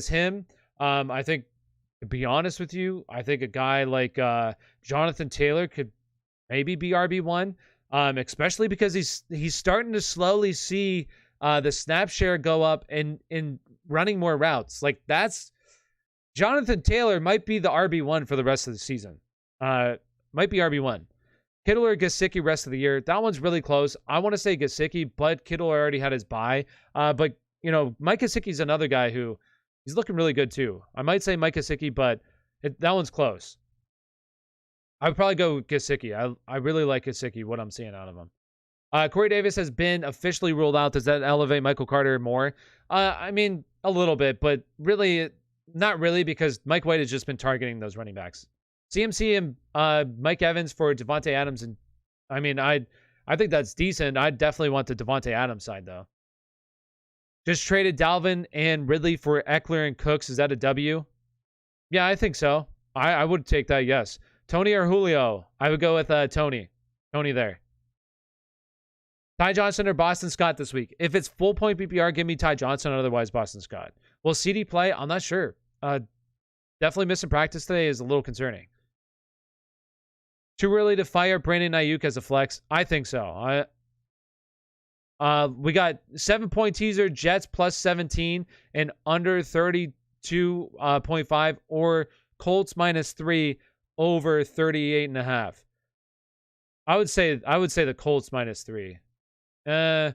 him. I think, to be honest with you, I think a guy like Jonathan Taylor could maybe be RB1, especially because he's starting to slowly see the snap share go up in running more routes. Like, that's Jonathan Taylor might be the RB1 for the rest of the season. Might be RB1. Kittle or Gesicki rest of the year. That one's really close. I want to say Gesicki, but Kittle already had his bye. But Mike Gesicki's another guy who he's looking really good too. I might say Mike Gesicki, but that one's close. I would probably go with Gesicki. I really like Gesicki, what I'm seeing out of him. Corey Davis has been officially ruled out. Does that elevate Michael Carter more? I mean, a little bit, but really, not really, because Mike White has just been targeting those running backs. CMC and Mike Evans for Devonte Adams, and I mean, I think that's decent. I definitely want the Devonte Adams side though. Just traded Dalvin and Ridley for Eckler and Cooks. Is that a W? Yeah, I think so. I would take that. Yes. Tony or Julio? I would go with Tony. Tony there. Ty Johnson or Boston Scott this week? If it's full point PPR, give me Ty Johnson. Otherwise, Boston Scott. Will CD play? I'm not sure. Definitely missing practice today is a little concerning. Too early to fire Brandon Ayuk as a flex? I think so. We got 7-point teaser, Jets plus 17 and under 32.5 or Colts minus 3 over 38.5. I would say the Colts minus 3. Yeah,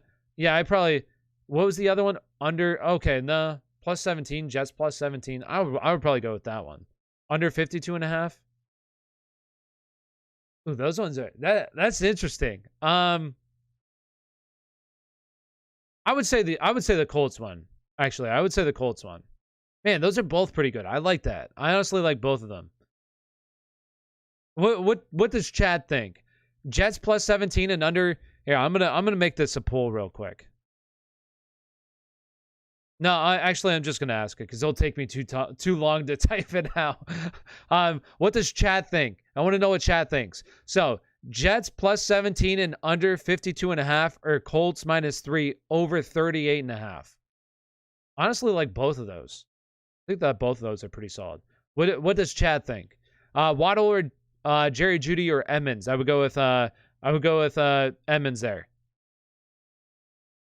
what was the other one? Under, okay, no, plus 17, Jets plus 17. I would probably go with that one. Under 52.5. Ooh, those ones are, that's interesting. I would say the Colts one. Actually, I would say the Colts one. Man, those are both pretty good. I like that. I honestly like both of them. What does Chad think? Jets plus 17 and under. Here, I'm gonna make this a poll real quick. No, actually, I'm just gonna ask it because it'll take me too long to type it out. What does chat think? I want to know what chat thinks. So Jets plus 17 and under 52.5, or Colts -3 over 38.5. Honestly, like both of those. I think that both of those are pretty solid. What does Chad think? Waddle or Jerry Judy or Emmons? I would go with Emmons there.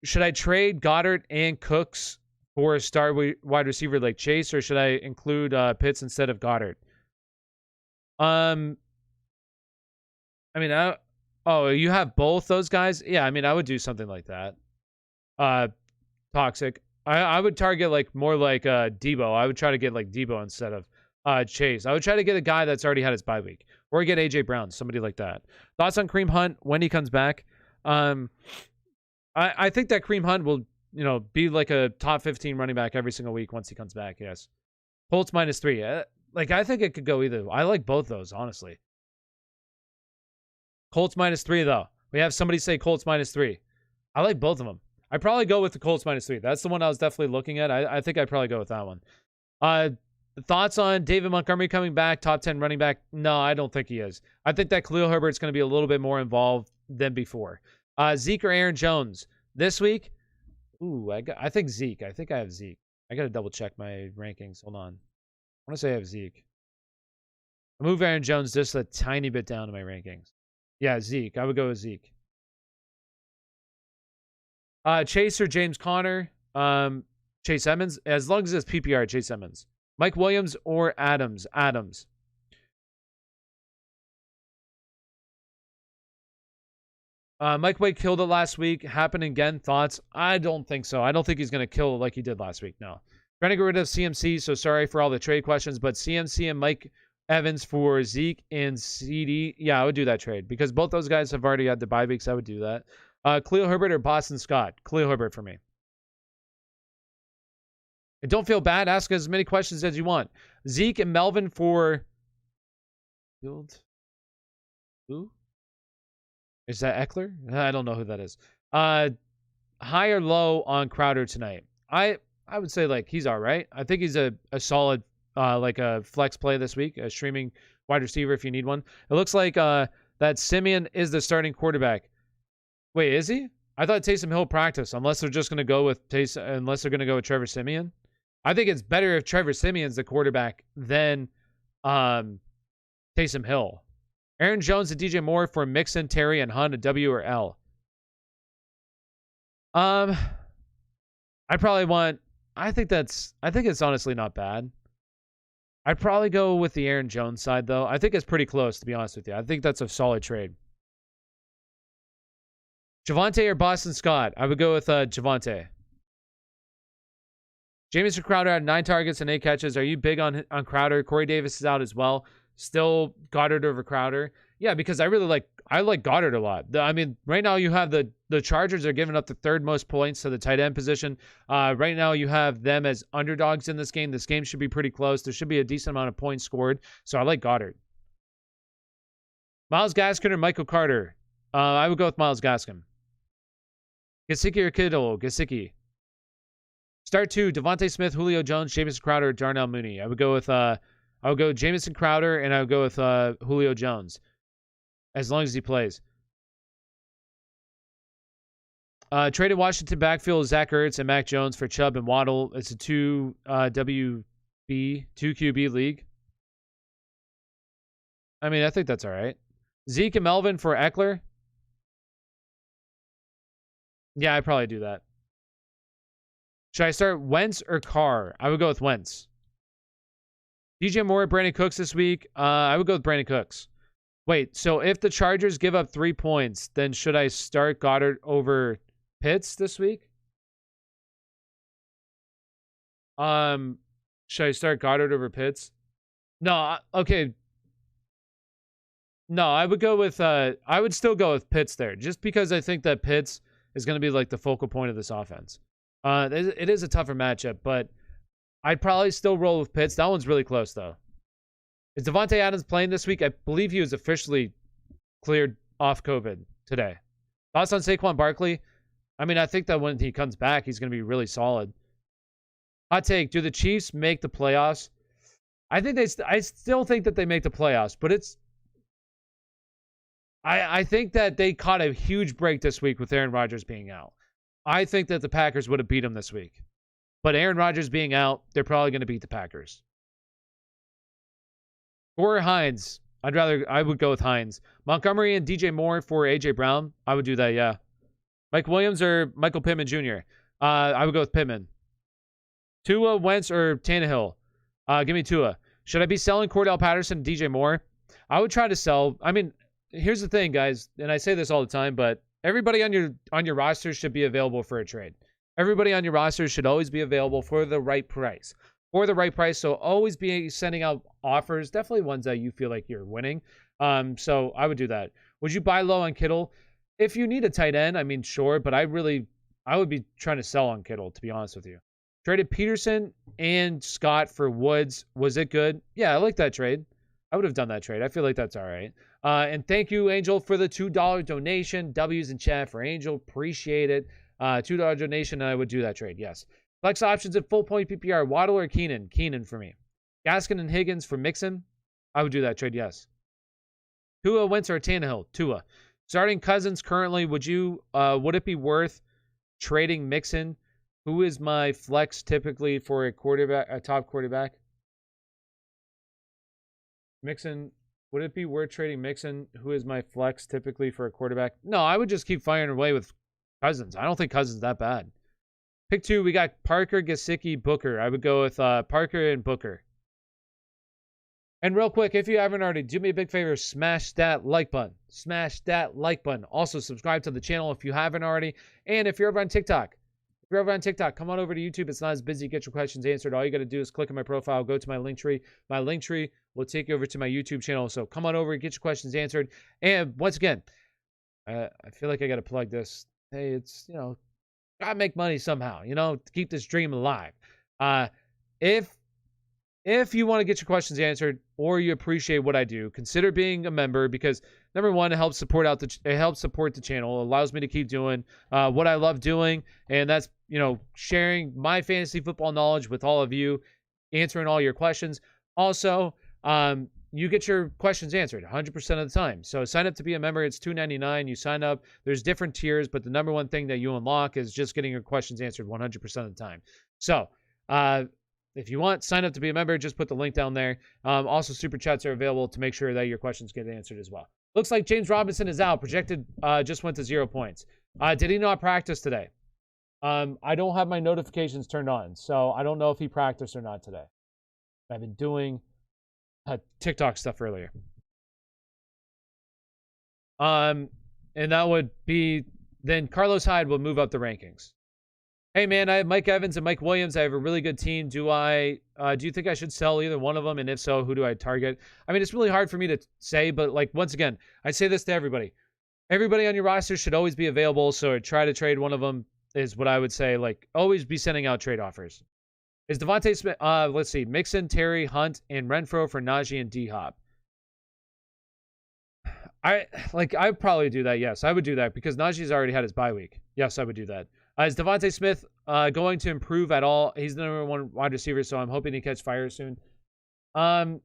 Should I trade Goddard and Cooks for a star wide receiver like Chase, or should I include Pitts instead of Goddard? I mean, oh, you have both those guys? Yeah, I mean, I would do something like that. Toxic. I would target like more like Debo. I would try to get like Debo instead of Chase. I would try to get a guy that's already had his bye week, or get AJ Brown, somebody like that. Thoughts on Kareem Hunt when he comes back? I think that Kareem Hunt will, be like a top 15 running back every single week once he comes back. Yes. Colts -3. Like, I think it could go either. I like both those, honestly. Colts -3 though. We have somebody say Colts -3. I like both of them. I'd probably go with the Colts -3. That's the one I was definitely looking at. I think I'd probably go with that one. Thoughts on David Montgomery coming back, top 10 running back? No, I don't think he is. I think that Khalil Herbert's going to be a little bit more involved than before. Zeke or Aaron Jones this week? Ooh, I think Zeke. I think I have Zeke. I got to double check my rankings. Hold on. I want to say I have Zeke. I'll move Aaron Jones just a tiny bit down in my rankings. Yeah, Zeke. I would go with Zeke. Chase or James Conner? Chase Edmonds. As long as it's PPR, Chase Edmonds. Mike Williams or Adams? Adams. Mike White killed it last week. Happen again? Thoughts? I don't think so. I don't think he's going to kill it like he did last week. No. Trying to get rid of CMC, so sorry for all the trade questions, but CMC and Mike Evans for Zeke and CD. Yeah, I would do that trade because both those guys have already had the bye weeks. I would do that. Khalil Herbert or Boston Scott? Khalil Herbert for me. And don't feel bad. Ask as many questions as you want. Zeke and Melvin for Field. Who? Is that Eckler? I don't know who that is. High or low on Crowder tonight? I would say like he's all right. I think he's a solid like a flex play this week, a streaming wide receiver if you need one. It looks like that Simeon is the starting quarterback. Wait, is he? I thought Taysom Hill practiced, unless they're just going to go with Trevor Simeon. I think it's better if Trevor Simeon's the quarterback than Taysom Hill. Aaron Jones and DJ Moore for Mixon, Terry, and Hunt, a W or L? I think it's honestly not bad. I'd probably go with the Aaron Jones side, though. I think it's pretty close, to be honest with you. I think that's a solid trade. Javonte or Boston Scott? I would go with Javonte. Jamison Crowder had 9 targets and 8 catches. Are you big on Crowder? Corey Davis is out as well. Still Goddard over Crowder. Yeah, because I like Goddard a lot. I mean, right now you have the Chargers are giving up the 3rd most points to the tight end position. Right now you have them as underdogs in this game. This game should be pretty close. There should be a decent amount of points scored. So I like Goddard. Myles Gaskin or Michael Carter? I would go with Myles Gaskin. Gesicki or Kittle? Gesicki. Start 2, Devonte Smith, Julio Jones, Jamison Crowder, Darnell Mooney. I would go Jamison Crowder, and I would go with Julio Jones, as long as he plays. Traded Washington backfield, Zach Ertz and Mac Jones for Chubb and Waddle. It's a 2 QB league. I mean, I think that's all right. Zeke and Melvin for Eckler. Yeah, I'd probably do that. Should I start Wentz or Carr? I would go with Wentz. DJ Moore, Brandon Cooks this week. I would go with Brandon Cooks. Wait, so if the Chargers give up 3 points, then should I start Goddard over Pitts this week? Should I start Goddard over Pitts? No, okay. No, I would go with I would still go with Pitts there, just because I think that Pitts is going to be like the focal point of this offense. It is a tougher matchup, but I'd probably still roll with Pitts. That one's really close, though. Is Devonte Adams playing this week? I believe he was officially cleared off COVID today. Thoughts on Saquon Barkley? I mean, I think that when he comes back, he's going to be really solid. Hot take, do the Chiefs make the playoffs? I still think that they make the playoffs, but I think that they caught a huge break this week with Aaron Rodgers being out. I think that the Packers would have beat them this week. But Aaron Rodgers being out, they're probably going to beat the Packers. Or Hines. I would go with Hines. Montgomery and DJ Moore for AJ Brown. I would do that, yeah. Mike Williams or Michael Pittman Jr. I would go with Pittman. Tua, Wentz, or Tannehill. Give me Tua. Should I be selling Cordell Patterson and DJ Moore? I would try to sell. I mean, here's the thing, guys, and I say this all the time, but everybody on your roster should be available for a trade. Everybody on your roster should always be available for the right price. So always be sending out offers, definitely ones that you feel like you're winning. So I would do that. Would you buy low on Kittle? If you need a tight end, I mean, sure, but I would be trying to sell on Kittle, to be honest with you. Traded Peterson and Scott for Woods. Was it good? Yeah, I like that trade. I would have done that trade. I feel like that's all right. And thank you, Angel, for the $2 donation. W's in chat for Angel. Appreciate it. $2 donation, and I would do that trade, yes. Flex options at full point PPR. Waddle or Keenan? Keenan for me. Gaskin and Higgins for Mixon? I would do that trade, yes. Tua, Wentz, or Tannehill? Tua. Starting Cousins currently, would it be worth trading Mixon? Who is my flex typically for a top quarterback? Mixon. Would it be worth trading Mixon? Who is my flex typically for a quarterback? No, I would just keep firing away with Cousins. I don't think Cousins is that bad. Pick 2, we got Parker, Gesicki, Booker. I would go with Parker and Booker. And real quick, if you haven't already, do me a big favor, smash that like button. Smash that like button. Also, subscribe to the channel if you haven't already. And if you're over on TikTok, come on over to YouTube. It's not as busy. Get your questions answered. All you got to do is click on my profile, go to my link tree. My link tree will take you over to my YouTube channel. So come on over, get your questions answered. And once again, I feel like I got to plug this. Hey, it's, gotta make money somehow, to keep this dream alive. If you want to get your questions answered or you appreciate what I do, consider being a member because number one, it helps support the channel. It allows me to keep doing what I love doing, and that's sharing my fantasy football knowledge with all of you, answering all your questions. Also, you get your questions answered 100% of the time. So sign up to be a member. It's $2.99. You sign up. There's different tiers, but the number one thing that you unlock is just getting your questions answered 100% of the time. So if you want, sign up to be a member. Just put the link down there. Also, super chats are available to make sure that your questions get answered as well. Looks like James Robinson is out. Projected just went to 0 points. Did he not practice today? I don't have my notifications turned on, so I don't know if he practiced or not today. I've been doing TikTok stuff earlier. And that would be, then Carlos Hyde will move up the rankings. Hey man, I have Mike Evans and Mike Williams. I have a really good team. Do you think I should sell either one of them? And if so, who do I target? I mean, it's really hard for me to say, but once again, I say this to everybody. Everybody on your roster should always be available. So try to trade one of them is what I would say. Always be sending out trade offers. Is Devonte Smith, let's see, Mixon, Terry, Hunt, and Renfro for Najee and D-Hop. I'd probably do that, yes. I would do that because Najee's already had his bye week. Yes, I would do that. Is Devonte Smith going to improve at all? He's the number one wide receiver, so I'm hoping he catch fire soon. I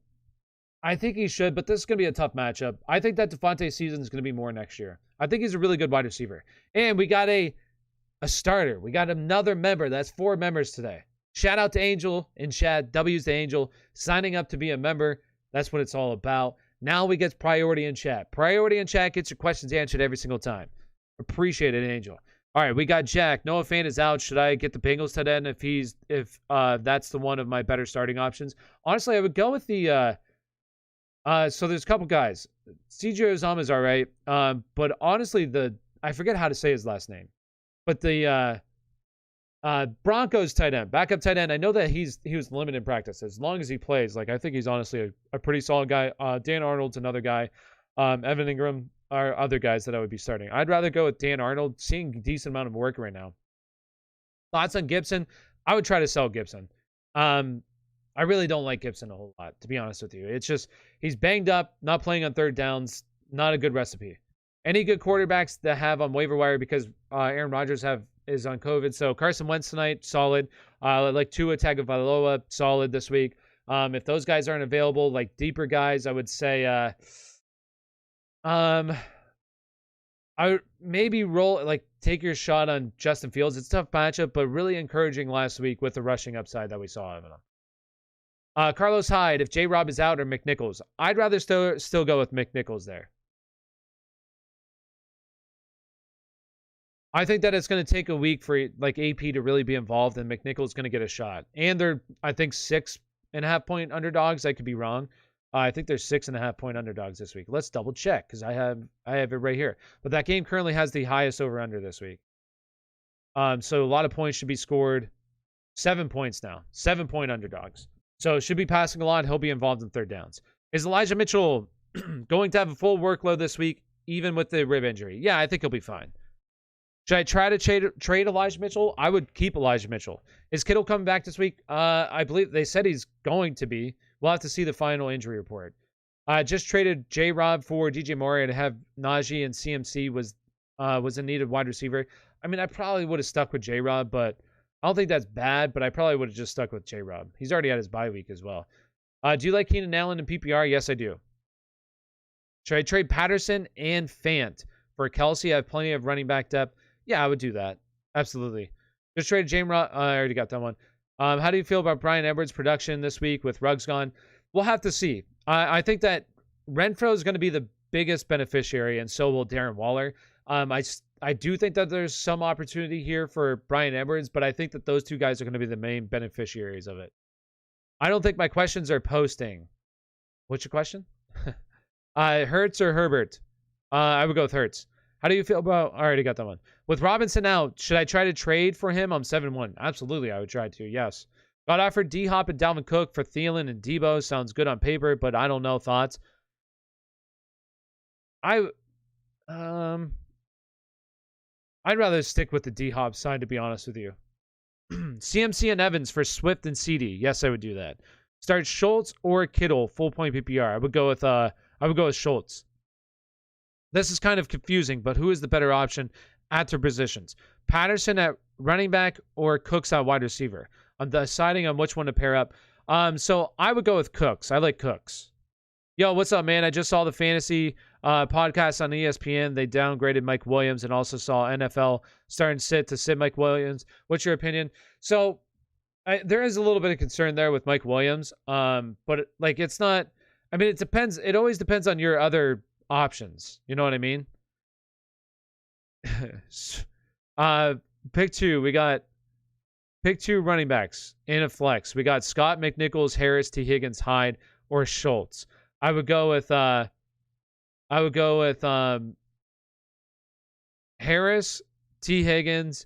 think he should, but this is going to be a tough matchup. I think that Devontae's season is going to be more next year. I think he's a really good wide receiver. And we got a starter. We got another member. That's 4 members today. Shout out to Angel in chat. W's to Angel. Signing up to be a member. That's what it's all about. Now we get priority in chat. Priority in chat gets your questions answered every single time. Appreciate it, Angel. All right, we got Jack. Noah Fant is out. Should I get the Bengals tight end if that's the one of my better starting options? Honestly, I would go with the so there's a couple guys. CJ Uzomah is all right. But honestly, I forget how to say his last name. But the Broncos tight end, backup tight end. I know that he was limited in practice. As long as he plays, I think he's honestly a pretty solid guy. Dan Arnold's another guy. Evan Ingram are other guys that I would be starting. I'd rather go with Dan Arnold, seeing a decent amount of work right now. Thoughts on Gibson? I would try to sell Gibson. I really don't like Gibson a whole lot, to be honest with you. It's just he's banged up, not playing on third downs, not a good recipe. Any good quarterbacks that have on waiver wire because Aaron Rodgers is on COVID. So Carson Wentz tonight, solid. Like Tua Tagovailoa, solid this week. If those guys aren't available, like deeper guys, I would say I would maybe take your shot on Justin Fields. It's a tough matchup, but really encouraging last week with the rushing upside that we saw of him. Carlos Hyde, if J-Rob is out, or McNichols. I'd rather still go with McNichols there. I think that it's going to take a week for like AP to really be involved, and McNichols going to get a shot. And they're, I think, 6.5 point underdogs. I could be wrong. I think they're 6.5 point underdogs this week. Let's double check because I have it right here. But that game currently has the highest over under this week. So a lot of points should be scored. 7 points now. 7 point underdogs. So should be passing a lot. He'll be involved in third downs. Is Elijah Mitchell going to have a full workload this week, even with the rib injury? Yeah, I think he'll be fine. Should I try to trade Elijah Mitchell? I would keep Elijah Mitchell. Is Kittle coming back this week? I believe they said he's going to be. We'll have to see the final injury report. Just traded J-Rob for DJ Moore to have Najee, and CMC was in need of wide receiver. I mean, I probably would have stuck with J-Rob, but I don't think that's bad, but I probably would have just stuck with J-Rob. He's already had his bye week as well. Do you like Keenan Allen in PPR? Yes, I do. Should I trade Patterson and Fant for Kelsey? I have plenty of running back depth. Yeah, I would do that. Absolutely. Just traded J-Rob. I already got that one. How do you feel about Bryan Edwards' production this week with Ruggs gone? We'll have to see. I think that Renfro is going to be the biggest beneficiary, and so will Darren Waller. I do think that there's some opportunity here for Bryan Edwards, but I think that those two guys are going to be the main beneficiaries of it. I don't think my questions are posting. What's your question? Hurts or Herbert? I would go with Hurts. How do you feel about... I already got that one. With Robinson out, should I try to trade for him? I'm 7-1. Absolutely, I would try to, yes. Got offered D-Hop and Dalvin Cook for Thielen and Debo. Sounds good on paper, but I don't know. Thoughts? I'd rather stick with the D-Hop side, to be honest with you. CMC and Evans for Swift and CD. Yes, I would do that. Start Schultz or Kittle, full point PPR. I would go with Schultz. This is kind of confusing, but who is the better option at their positions? Patterson at running back or Cooks at wide receiver? I'm deciding on which one to pair up. So I would go with Cooks. I like Cooks. Yo, what's up, man? I just saw the fantasy podcast on ESPN. They downgraded Mike Williams and also saw NFL starting to sit Mike Williams. What's your opinion? So there is a little bit of concern there with Mike Williams. But like, it's not, I mean, it depends. It always depends on your other options. You know what I mean? Pick two. We got pick two running backs in a flex. We got Scott, McNichols, Harris, T. Higgins, Hyde, or Schultz. I would go with Harris, T. Higgins,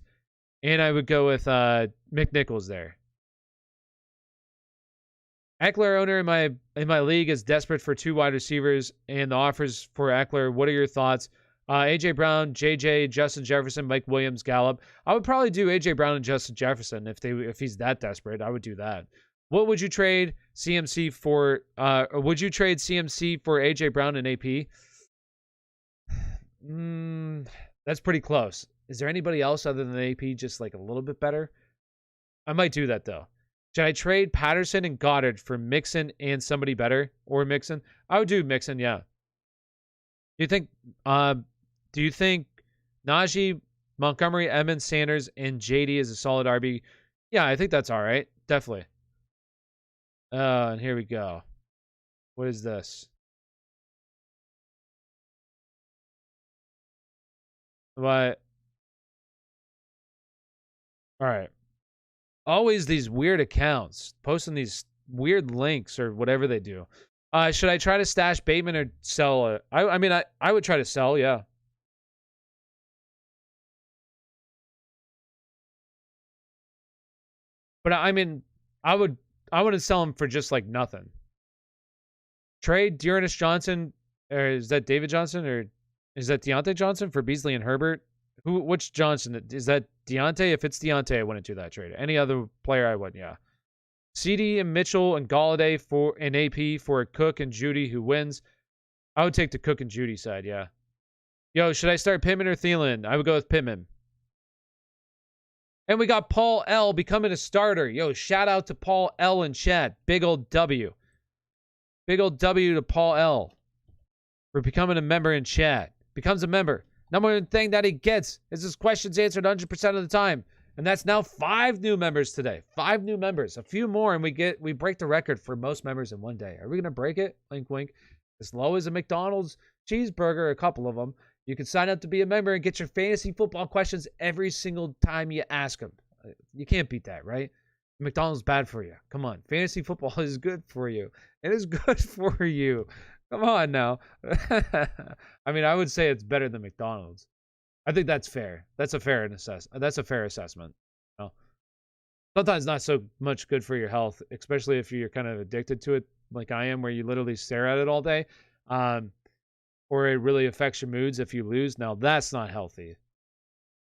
and I would go with McNichols there. Eckler owner in my league is desperate for 2 wide receivers, and the offers for Eckler. What are your thoughts? AJ Brown, JJ, Justin Jefferson, Mike Williams, Gallup. I would probably do AJ Brown and Justin Jefferson if he's that desperate. I would do that. What would you trade CMC for? Would you trade CMC for AJ Brown and AP? That's pretty close. Is there anybody else other than AP just like a little bit better? I might do that though. Should I trade Patterson and Goddard for Mixon and somebody better, or Mixon? I would do Mixon, yeah. Do you think Najee, Montgomery, Evans, Sanders, and JD is a solid RB? Yeah, I think that's all right. Definitely. And here we go. What is this? What? All right. Always these weird accounts posting these weird links or whatever they do. Should I try to stash Bateman or sell? I mean, I would try to sell, yeah. But I mean, I wouldn't sell him for just like nothing. Trade Dearness Johnson, or is that David Johnson, or is that Deontay Johnson for Beasley and Herbert? Which Johnson? Is that Deontay? If it's Deontay, I wouldn't do that trade. Any other player, I would, yeah. CD and Mitchell and Galladay for an AP for Cook and Judy who wins. I would take the Cook and Judy side, yeah. Yo, should I start Pittman or Thielen? I would go with Pittman. And we got Paul L becoming a starter. Yo, shout out to Paul L in chat. Big old W. Big old W to Paul L for becoming a member in chat. Becomes a member. Number one thing that he gets is his questions answered 100% of the time. And that's now 5 new members today. 5 new members. A few more and we break the record for most members in one day. Are we going to break it? Wink, wink. As low as a McDonald's cheeseburger, a couple of them. You can sign up to be a member and get your fantasy football questions every single time you ask them. You can't beat that, right? McDonald's bad for you. Come on. Fantasy football is good for you. It is good for you. Come on now. I mean, I would say it's better than McDonald's. I think that's fair. That's a fair assessment. You know? Sometimes not so much good for your health, especially if you're kind of addicted to it like I am, where you literally stare at it all day. Or it really affects your moods if you lose. Now, that's not healthy.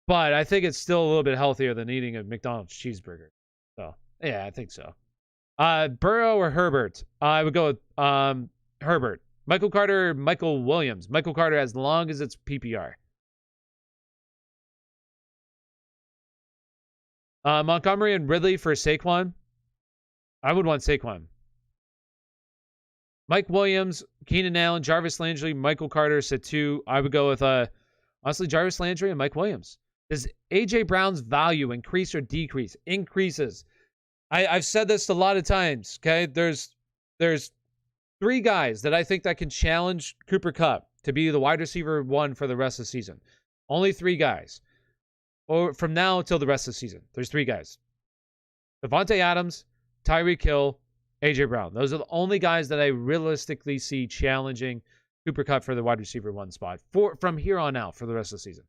But I think it's still a little bit healthier than eating a McDonald's cheeseburger. So, yeah, I think so. Burrow or Herbert? I would go with Herbert. Michael Carter, Michael Williams. Michael Carter as long as it's PPR. Montgomery and Ridley for Saquon. I would want Saquon. Mike Williams, Keenan Allen, Jarvis Landry, Michael Carter, said 2. I would go with, honestly, Jarvis Landry and Mike Williams. Does A.J. Brown's value increase or decrease? Increases. I've said this a lot of times, okay? There's 3 guys that I think that can challenge Cooper Kupp to be the wide receiver 1 for the rest of the season. Only 3 guys. Or from now until the rest of the season. There's 3 guys. Devonte Adams, Tyreek Hill, A.J. Brown. Those are the only guys that I realistically see challenging Cooper Kupp for the wide receiver 1 spot from here on out for the rest of the season.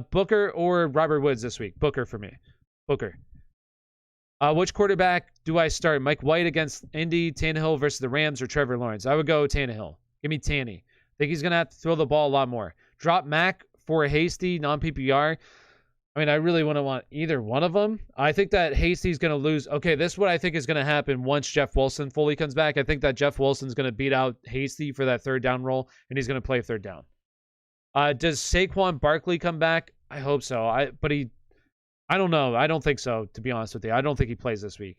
Booker or Robert Woods this week? Booker for me. Booker. Which quarterback do I start? Mike White against Indy, Tannehill versus the Rams, or Trevor Lawrence? I would go Tannehill. Give me Tanny. I think he's going to have to throw the ball a lot more. Drop Mac for a Hasty, non-PPR. I mean, I really wouldn't want either one of them. I think that Hasty's going to lose. Okay, this is what I think is going to happen once Jeff Wilson fully comes back. I think that Jeff Wilson's going to beat out Hasty for that 3rd down role, and he's going to play 3rd down. Does Saquon Barkley come back? I hope so. I don't know. I don't think so, to be honest with you. I don't think he plays this week.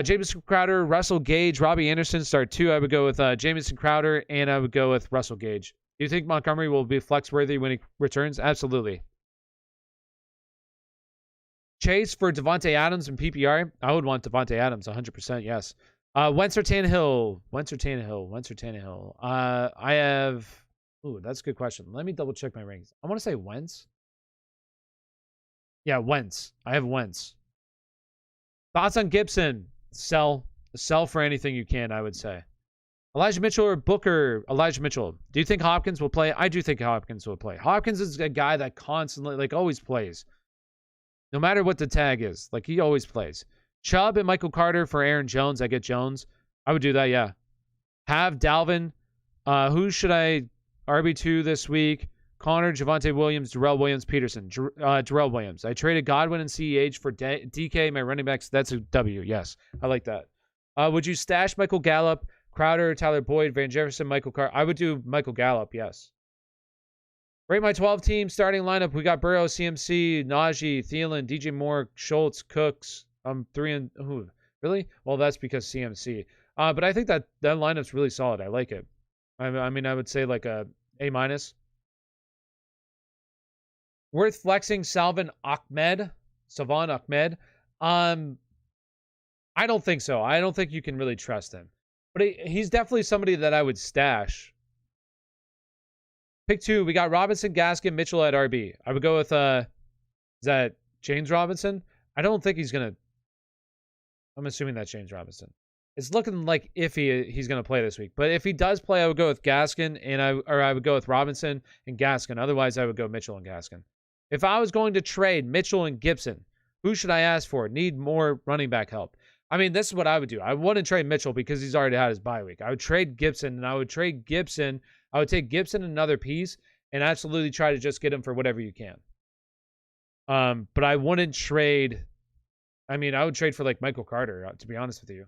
Jamison Crowder, Russell Gage, Robbie Anderson start 2. I would go with Jamison Crowder, and I would go with Russell Gage. Do you think Montgomery will be flex-worthy when he returns? Absolutely. Chase for Devonte Adams and PPR. I would want Devonte Adams 100%, yes. Wentz or Tannehill? Wentz or Tannehill? I have... Ooh, that's a good question. Let me double check my rings. I want to say Wentz. Yeah, Wentz. I have Wentz. Thoughts on Gibson? Sell. Sell for anything you can, I would say. Elijah Mitchell or Booker? Elijah Mitchell. Do you think Hopkins will play? I do think Hopkins will play. Hopkins is a guy that constantly, always plays. No matter what the tag is. He always plays. Chubb and Michael Carter for Aaron Jones. I get Jones. I would do that, yeah. Have Dalvin. Who should I... RB2 this week. Connor, Javonte Williams, Darrell Williams, Peterson. Darrell Williams. I traded Godwin and CEH for DK, my running backs. That's a W, yes. I like that. Would you stash Michael Gallup, Crowder, Tyler Boyd, Van Jefferson, Michael Carter? I would do Michael Gallup, yes. Rate my 12-team starting lineup. We got Burrow, CMC, Najee, Thielen, DJ Moore, Schultz, Cooks. I'm 3 and... Ooh, really? Well, that's because CMC. But I think that lineup's really solid. I like it. I mean, I would say a A-. Worth flexing Salvon Ahmed? I don't think so. I don't think you can really trust him. But he's definitely somebody that I would stash. Pick 2. We got Robinson, Gaskin, Mitchell at RB. I would go with, is that James Robinson? I don't think he's going to... I'm assuming that's James Robinson. It's looking like iffy he's going to play this week. But if he does play, I would go with Gaskin, I would go with Robinson and Gaskin. Otherwise, I would go Mitchell and Gaskin. If I was going to trade Mitchell and Gibson, who should I ask for? Need more running back help. I mean, this is what I would do. I wouldn't trade Mitchell because he's already had his bye week. I would trade Gibson, and I would take Gibson another piece and absolutely try to just get him for whatever you can. But I wouldn't trade... I mean, I would trade for Michael Carter, to be honest with you.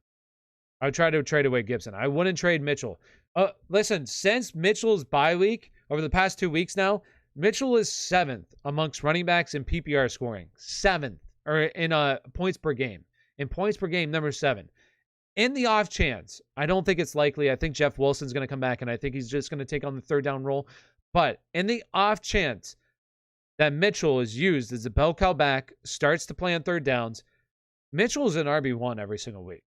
I would try to trade away Gibson. I wouldn't trade Mitchell. Listen, since Mitchell's bye week, over the past 2 weeks now, Mitchell is 7th amongst running backs in PPR scoring. 7th, or in points per game. In points per game, number 7. In the off chance, I don't think it's likely. I think Jeff Wilson's going to come back, and I think he's just going to take on the third down role. But in the off chance that Mitchell is used as a bell cow back, starts to play on third downs, Mitchell is an RB1 every single week.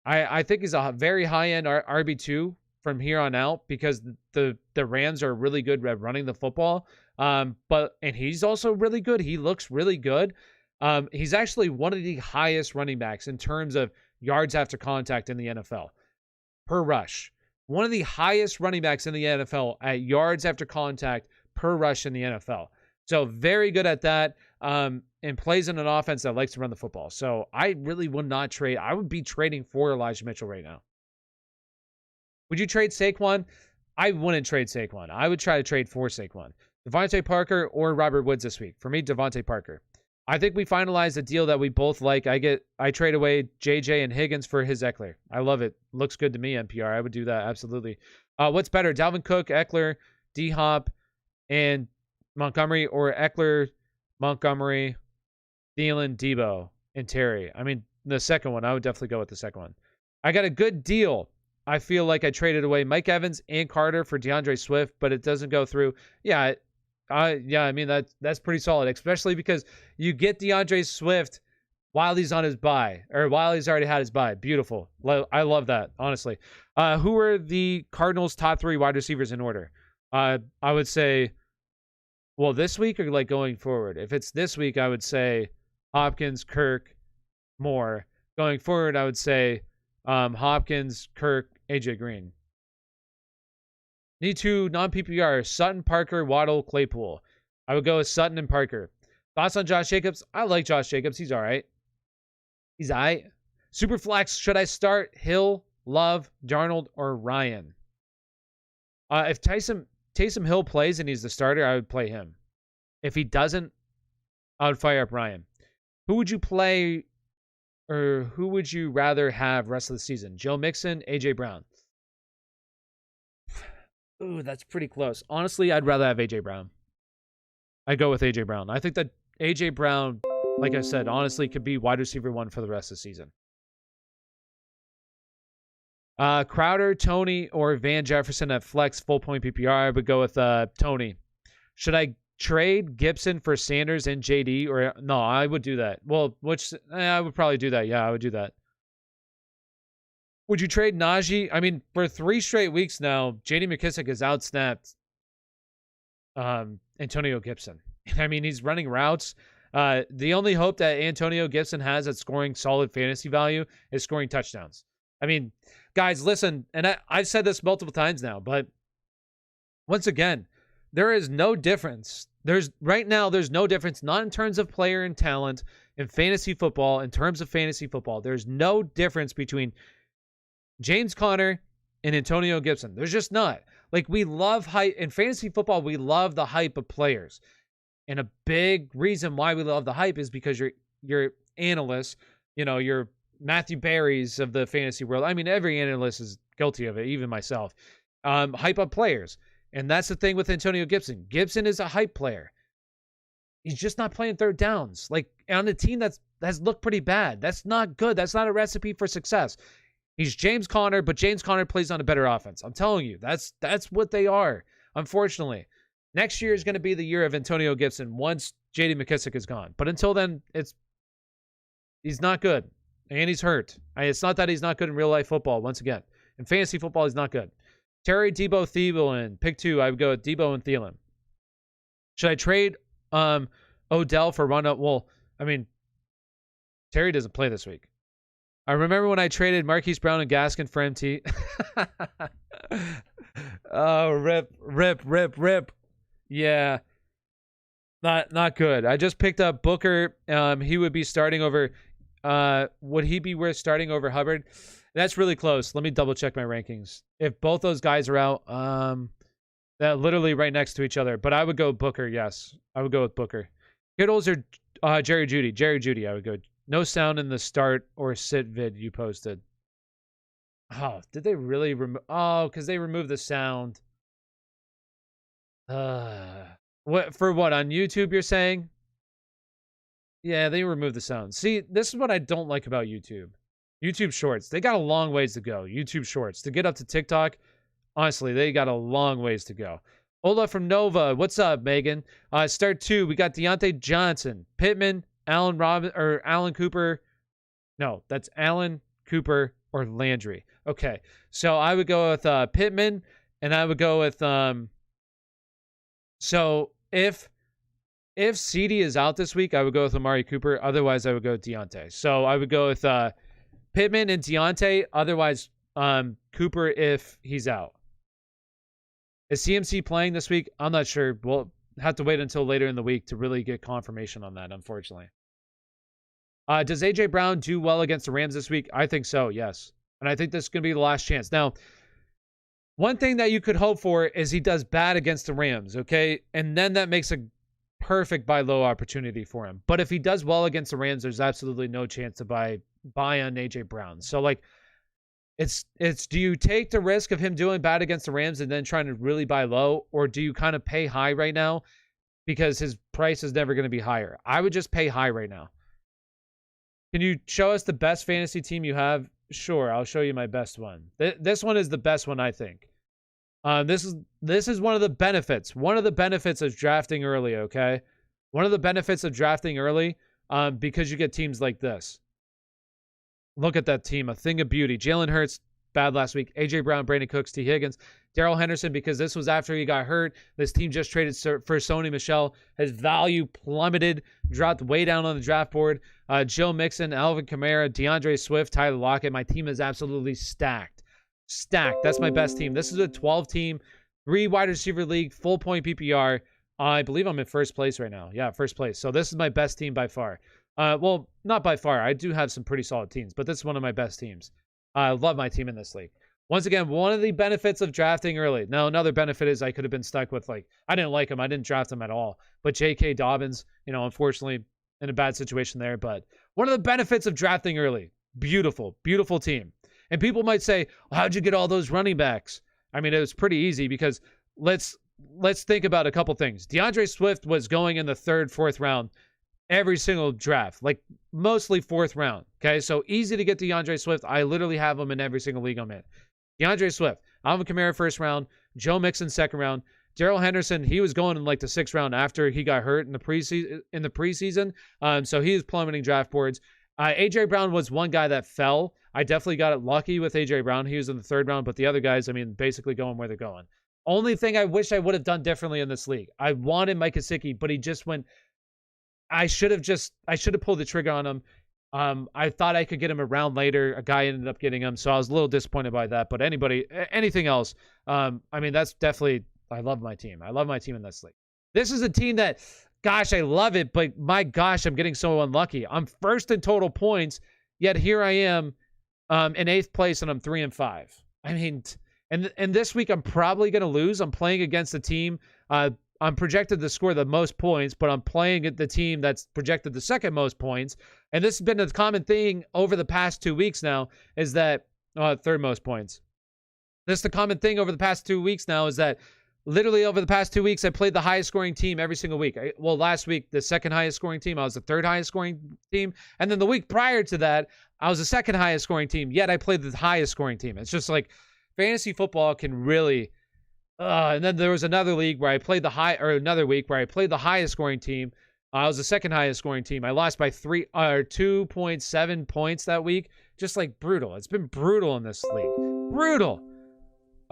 I think he's a very high-end RB2 from here on out because the Rams are really good at running the football. And he's also really good. He looks really good. He's actually one of the highest running backs in terms of yards after contact in the NFL per rush. One of the highest running backs in the NFL at yards after contact per rush in the NFL. So very good at that. And plays in an offense that likes to run the football. So I really would not trade. I would be trading for Elijah Mitchell right now. Would you trade Saquon? I wouldn't trade Saquon. I would try to trade for Saquon. Devontae Parker or Robert Woods this week. For me, Devontae Parker. I think we finalized a deal that we both like. I trade away JJ and Higgins for his Eckler. I love it. Looks good to me, NPR. I would do that, absolutely. What's better, Dalvin Cook, Eckler, D-Hop, and Montgomery, or Eckler, Montgomery, Thielen, Debo, and Terry? I mean, the second one. I would definitely go with the second one. I got a good deal. I feel like I traded away Mike Evans and Carter for DeAndre Swift, but it doesn't go through. Yeah, I mean, that's pretty solid, especially because you get DeAndre Swift while he's on his bye, or while he's already had his bye. Beautiful. I love that, honestly. Who are the Cardinals' top 3 wide receivers in order? I would say, well, this week or like going forward? If it's this week, I would say Hopkins, Kirk, Moore. Going forward, I would say Hopkins, Kirk, AJ Green. Need 2 non-PPR, Sutton, Parker, Waddle, Claypool. I would go with Sutton and Parker. Thoughts on Josh Jacobs? I like Josh Jacobs. He's all right. He's all right. Superflex, should I start Hill, Love, Darnold, or Ryan? If Taysom Hill plays and he's the starter, I would play him. If he doesn't, I would fire up Ryan. Who would you play, or who would you rather have rest of the season? Joe Mixon, A.J. Brown. Ooh, that's pretty close. Honestly, I'd rather have A.J. Brown. I'd go with A.J. Brown. I think that A.J. Brown, like I said, honestly could be wide receiver 1 for the rest of the season. Crowder, Tony, or Van Jefferson at flex full point PPR. I would go with Tony. Should I trade Gibson for Sanders and JD? Or no, I would do that. Well, I would probably do that. Yeah, I would do that. Would you trade Najee? I mean, for 3 straight weeks now, J.D. McKissic has outsnapped Antonio Gibson. I mean, he's running routes. The only hope that Antonio Gibson has at scoring solid fantasy value is scoring touchdowns. I mean, guys, listen, and I've said this multiple times now, but once again, there is no difference. Right now, there's no difference, not in terms of player and talent in fantasy football. In terms of fantasy football, there's no difference between James Conner and Antonio Gibson. There's just not. Like, we love hype. In fantasy football, we love the hype of players. And a big reason why we love the hype is because your analysts, your Matthew Berry's of the fantasy world. I mean, every analyst is guilty of it, even myself. Hype up players. And that's the thing with Antonio Gibson. Gibson is a hype player. He's just not playing third downs. Like, on a team that's looked pretty bad. That's not good. That's not a recipe for success. He's James Conner, but James Conner plays on a better offense. I'm telling you, that's what they are, unfortunately. Next year is going to be the year of Antonio Gibson once J.D. McKissic is gone. But until then, he's not good. And he's hurt. It's not that he's not good in real-life football, once again. In fantasy football, he's not good. Terry, Debo, Thielen. Pick 2, I would go with Debo and Thielen. Should I trade Odell for Rondo? Well, I mean, Terry doesn't play this week. I remember when I traded Marquise Brown and Gaskin for MT. Oh, rip. Yeah. Not good. I just picked up Booker. He would be starting over. Would he be worth starting over Hubbard? That's really close. Let me double check my rankings. If both those guys are out, they're literally right next to each other. But I would go Booker, yes. I would go with Booker. Kittles or Jerry Judy? Jerry Judy, I would go. No sound in the start or sit vid you posted. Oh, did they really remove? Oh, because they removed the sound. What for? What on YouTube? You're saying? Yeah, they removed the sound. See, this is what I don't like about YouTube. YouTube Shorts. They got a long ways to go. YouTube Shorts to get up to TikTok. Honestly, they got a long ways to go. Ola from Nova. What's up, Megan? Start 2. We got Deontay Johnson, Pittman, Alan Cooper. No, that's Alan Cooper or Landry. Okay, so I would go with Pittman, and I would go with So if CD is out this week, I would go with Amari Cooper. Otherwise, I would go with Deontay. So I would go with Pittman and Deontay. Otherwise, Cooper if he's out. Is CMC playing this week? I'm not sure. We'll have to wait until later in the week to really get confirmation on that, unfortunately. Does A.J. Brown do well against the Rams this week? I think so, yes. And I think this is going to be the last chance. Now, one thing that you could hope for is he does bad against the Rams, okay? And then that makes a perfect buy low opportunity for him. But if he does well against the Rams, there's absolutely no chance to buy on A.J. Brown. So, like, it's do you take the risk of him doing bad against the Rams and then trying to really buy low, or do you kind of pay high right now because his price is never going to be higher? I would just pay high right now. Can you show us the best fantasy team you have? Sure, I'll show you my best one. This one is the best one, I think. This is one of the benefits. One of the benefits of drafting early, okay? One of the benefits of drafting early, because you get teams like this. Look at that team, a thing of beauty. Jalen Hurts, bad last week. A.J. Brown, Brandon Cooks, T. Higgins. Darrell Henderson, because this was after he got hurt. This team just traded for Sony Michel. His value plummeted, dropped way down on the draft board. Joe Mixon, Alvin Kamara, DeAndre Swift, Tyler Lockett. My team is absolutely stacked. Stacked. That's my best team. This is a 12-team, 3 wide receiver league, full point PPR. I believe I'm in first place right now. Yeah, first place. So this is my best team by far. Well, not by far. I do have some pretty solid teams, but this is one of my best teams. I love my team in this league. Once again, one of the benefits of drafting early. Now, another benefit is I could have been stuck with, like, I didn't like him. I didn't draft him at all. But J.K. Dobbins, unfortunately, in a bad situation there. But one of the benefits of drafting early, beautiful, beautiful team. And people might say, well, how'd you get all those running backs? I mean, it was pretty easy because let's think about a couple things. DeAndre Swift was going in the 3rd, 4th round every single draft, like mostly 4th round. Okay, so easy to get DeAndre Swift. I literally have him in every single league I'm in. DeAndre Swift, Alvin Kamara 1st round, Joe Mixon 2nd round, Darrell Henderson, he was going in like the 6th round after he got hurt in the preseason. So he was plummeting draft boards. A.J. Brown was one guy that fell. I definitely got it lucky with A.J. Brown. He was in the 3rd round, but the other guys, I mean, basically going where they're going. Only thing I wish I would have done differently in this league. I wanted Mike Gesicki, but he just went. I should have pulled the trigger on him. I thought I could get him a round later. A guy ended up getting him, so I was a little disappointed by that. But anything else, I mean, that's definitely, I love my team. I love my team in this league. This is a team that, gosh, I love it, but my gosh, I'm getting so unlucky. I'm 1st in total points, yet here I am in 8th place, and I'm 3-5. I mean, and this week I'm probably going to lose. I'm playing against a team. I'm projected to score the most points, but I'm playing at the team that's projected the 2nd most points. And this has been a common thing over the past 2 weeks now, is that 3rd most points. This is the common thing over the past 2 weeks now, is that literally over the past 2 weeks, I played the highest scoring team every single week. Last week, the 2nd highest scoring team. I was the 3rd highest scoring team. And then the week prior to that, I was the 2nd highest scoring team, yet I played the highest scoring team. It's just like fantasy football can really... and then there was another league where I played another week where I played the highest scoring team. I was the 2nd highest scoring team. I lost by 2.7 points that week. Just like brutal. It's been brutal in this league. Brutal.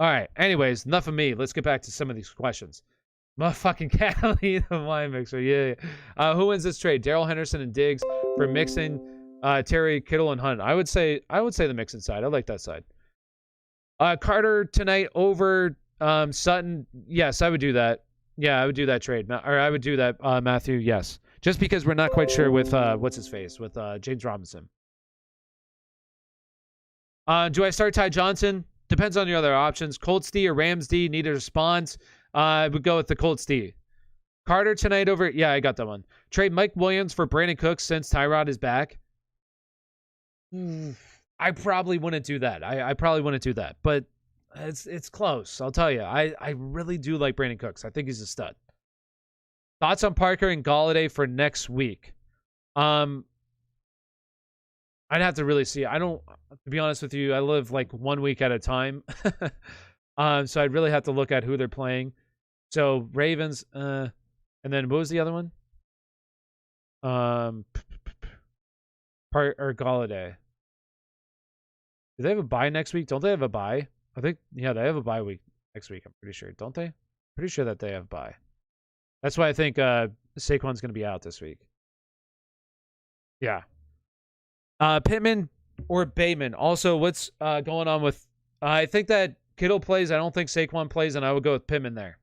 All right. Anyways, enough of me. Let's get back to some of these questions. Motherfucking Catalina wine mixer. Yeah. Who wins this trade? Darrell Henderson and Diggs for Mixon, Terry, Kittle, and Hunt. I would say the Mixon side. I like that side. Carter tonight over Sutton. Yes, I would do that. Yeah, I would do that trade. Or I would do that, Matthew. Yes. Just because we're not quite sure with what's his face with James Robinson. Do I start Ty Johnson? Depends on your other options. Colts D or Rams D, need a response. I would go with the Colts D. Carter tonight over. Yeah, I got that one. Trade Mike Williams for Brandon Cooks since Tyrod is back. I probably wouldn't do that. I probably wouldn't do that. But it's close. I'll tell you. I really do like Brandon Cooks. I think he's a stud. Thoughts on Parker and Golladay for next week? I'd have to really see. To be honest with you, I live like 1 week at a time. So I'd really have to look at who they're playing. So Ravens, and then what was the other one? Or Golladay. Do they have a bye next week? Don't they have a bye? I think, yeah, they have a bye week next week. I'm pretty sure. Don't they? Pretty sure that they have bye. That's why I think Saquon's going to be out this week. Yeah. Pittman or Bateman. Also, what's going on with... I think that Kittle plays. I don't think Saquon plays, and I would go with Pittman there.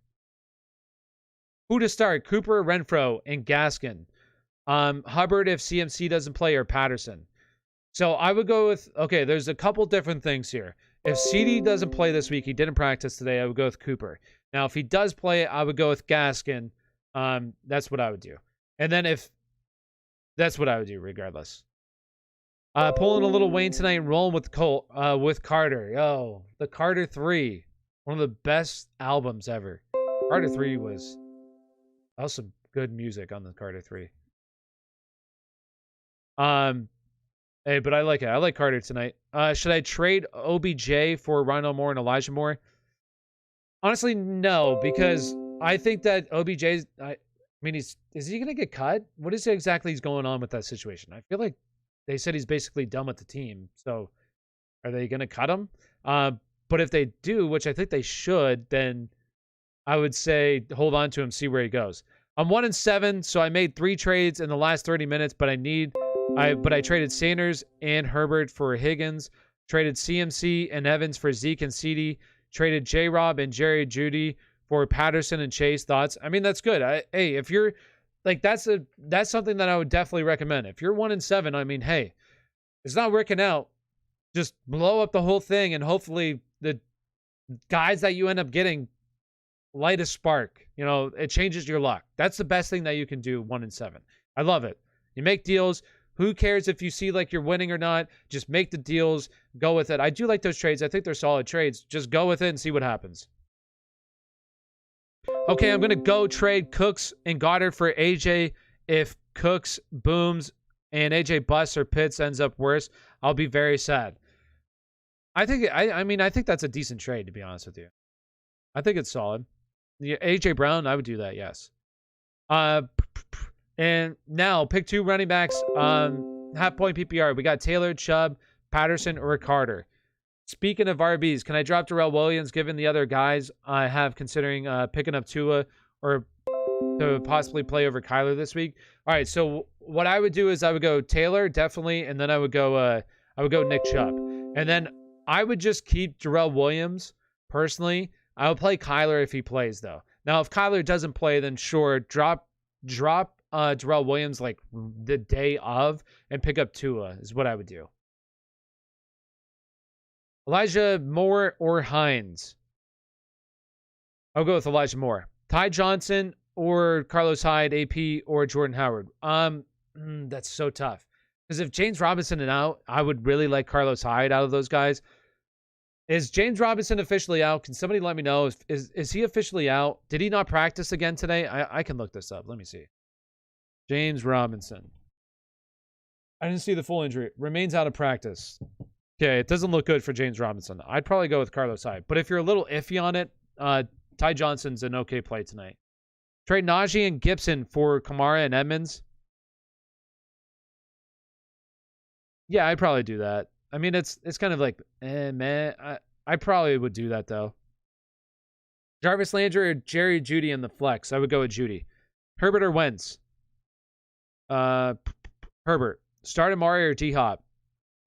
Who to start? Cooper, Renfro, and Gaskin. Hubbard if CMC doesn't play, or Patterson. So I would go with... Okay, there's a couple different things here. If CD doesn't play this week, he didn't practice today, I would go with Cooper. Now, if he does play, I would go with Gaskin. That's what I would do. And then if... That's what I would do, regardless. Pulling a little Wayne tonight and rolling with Carter. Yo, the Carter 3. One of the best albums ever. Carter 3 was... That was some good music on the Carter 3. Hey, but I like it. I like Carter tonight. Should I trade OBJ for Rondale Moore and Elijah Moore? Honestly, no, because I think that OBJ... I mean, is he going to get cut? What is exactly going on with that situation? I feel like they said he's basically done with the team. So are they going to cut him? But if they do, which I think they should, then I would say hold on to him, see where he goes. I'm 1-7, so I made 3 trades in the last 30 minutes, but I traded Sanders and Herbert for Higgins, traded CMC and Evans for Zeke and CD, traded J-Rob and Jerry Judy for Patterson and Chase. Thoughts? I mean, that's good. Hey, if you're like, that's something that I would definitely recommend. If you're 1-7, I mean, hey, it's not working out. Just blow up the whole thing, and hopefully the guys that you end up getting light a spark. You know, it changes your luck. That's the best thing that you can do. 1-7. I love it. You make deals. Who cares if you see like you're winning or not? Just make the deals. Go with it. I do like those trades. I think they're solid trades. Just go with it and see what happens. Okay, I'm going to go trade Cooks and Goddard for AJ. If Cooks booms and AJ busts or Pitts ends up worse, I'll be very sad. I think that's a decent trade, to be honest with you. I think it's solid. The AJ Brown, I would do that, yes. And now, pick 2 running backs on half-point PPR. We got Taylor, Chubb, Patterson, or Carter. Speaking of RBs, can I drop Darrell Williams given the other guys I have considering picking up Tua or to possibly play over Kyler this week? All right, so what I would do is I would go Taylor, definitely, and then I would go Nick Chubb. And then I would just keep Darrell Williams, personally. I would play Kyler if he plays, though. Now, if Kyler doesn't play, then sure, drop Darrell Williams like the day of and pick up Tua is what I would do. Elijah Moore or Hines? I'll go with Elijah Moore. Ty Johnson or Carlos Hyde, AP or Jordan Howard? That's so tough. Because if James Robinson is out, I would really like Carlos Hyde out of those guys. Is James Robinson officially out? Can somebody let me know? Is he officially out? Did he not practice again today? I can look this up. Let me see. James Robinson. I didn't see the full injury. Remains out of practice. Okay, it doesn't look good for James Robinson. I'd probably go with Carlos Hyde. But if you're a little iffy on it, Ty Johnson's an okay play tonight. Trade Najee and Gibson for Kamara and Edmonds. Yeah, I'd probably do that. I mean, it's kind of like, man. I probably would do that, though. Jarvis Landry or Jerry Judy in the flex. I would go with Judy. Herbert or Wentz? Herbert. Start Amari or D-Hop?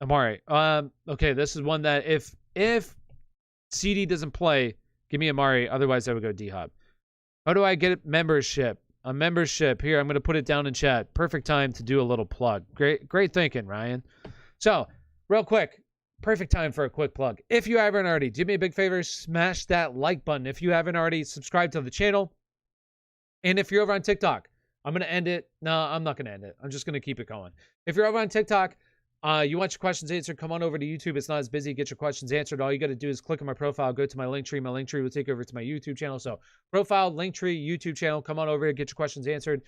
Amari. Okay, this is one that if CD doesn't play, give me Amari. Otherwise, I would go D-Hop. How do I get membership? A membership. Here, I'm going to put it down in chat. Perfect time to do a little plug. Great thinking, Ryan. So, real quick, perfect time for a quick plug. If you haven't already, do me a big favor, smash that like button. If you haven't already, subscribe to the channel. And if you're over on TikTok, I'm going to end it. No, I'm not going to end it. I'm just going to keep it going. If you're over on TikTok, You want your questions answered, come on over to YouTube. It's not as busy. Get your questions answered. All you got to do is click on my profile, go to my link tree. My link tree will take you over to my YouTube channel. So profile, link tree, YouTube channel. Come on over, get your questions answered.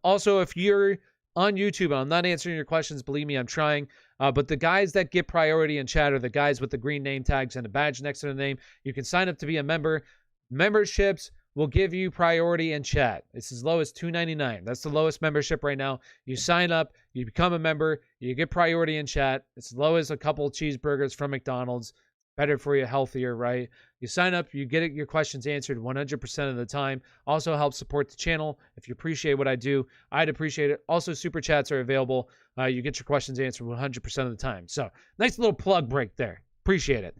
Also, if you're on YouTube, I'm not answering your questions. Believe me, I'm trying. But the guys that get priority in chat are the guys with the green name tags and a badge next to the name. You can sign up to be a member. Memberships will give you priority in chat. It's as low as $2.99. That's the lowest membership right now. You sign up, you become a member, you get priority in chat. It's as low as a couple of cheeseburgers from McDonald's. Better for you, healthier, right? You sign up, you get your questions answered 100% of the time. Also helps support the channel. If you appreciate what I do, I'd appreciate it. Also, super chats are available. You get your questions answered 100% of the time. So, nice little plug break there. Appreciate it.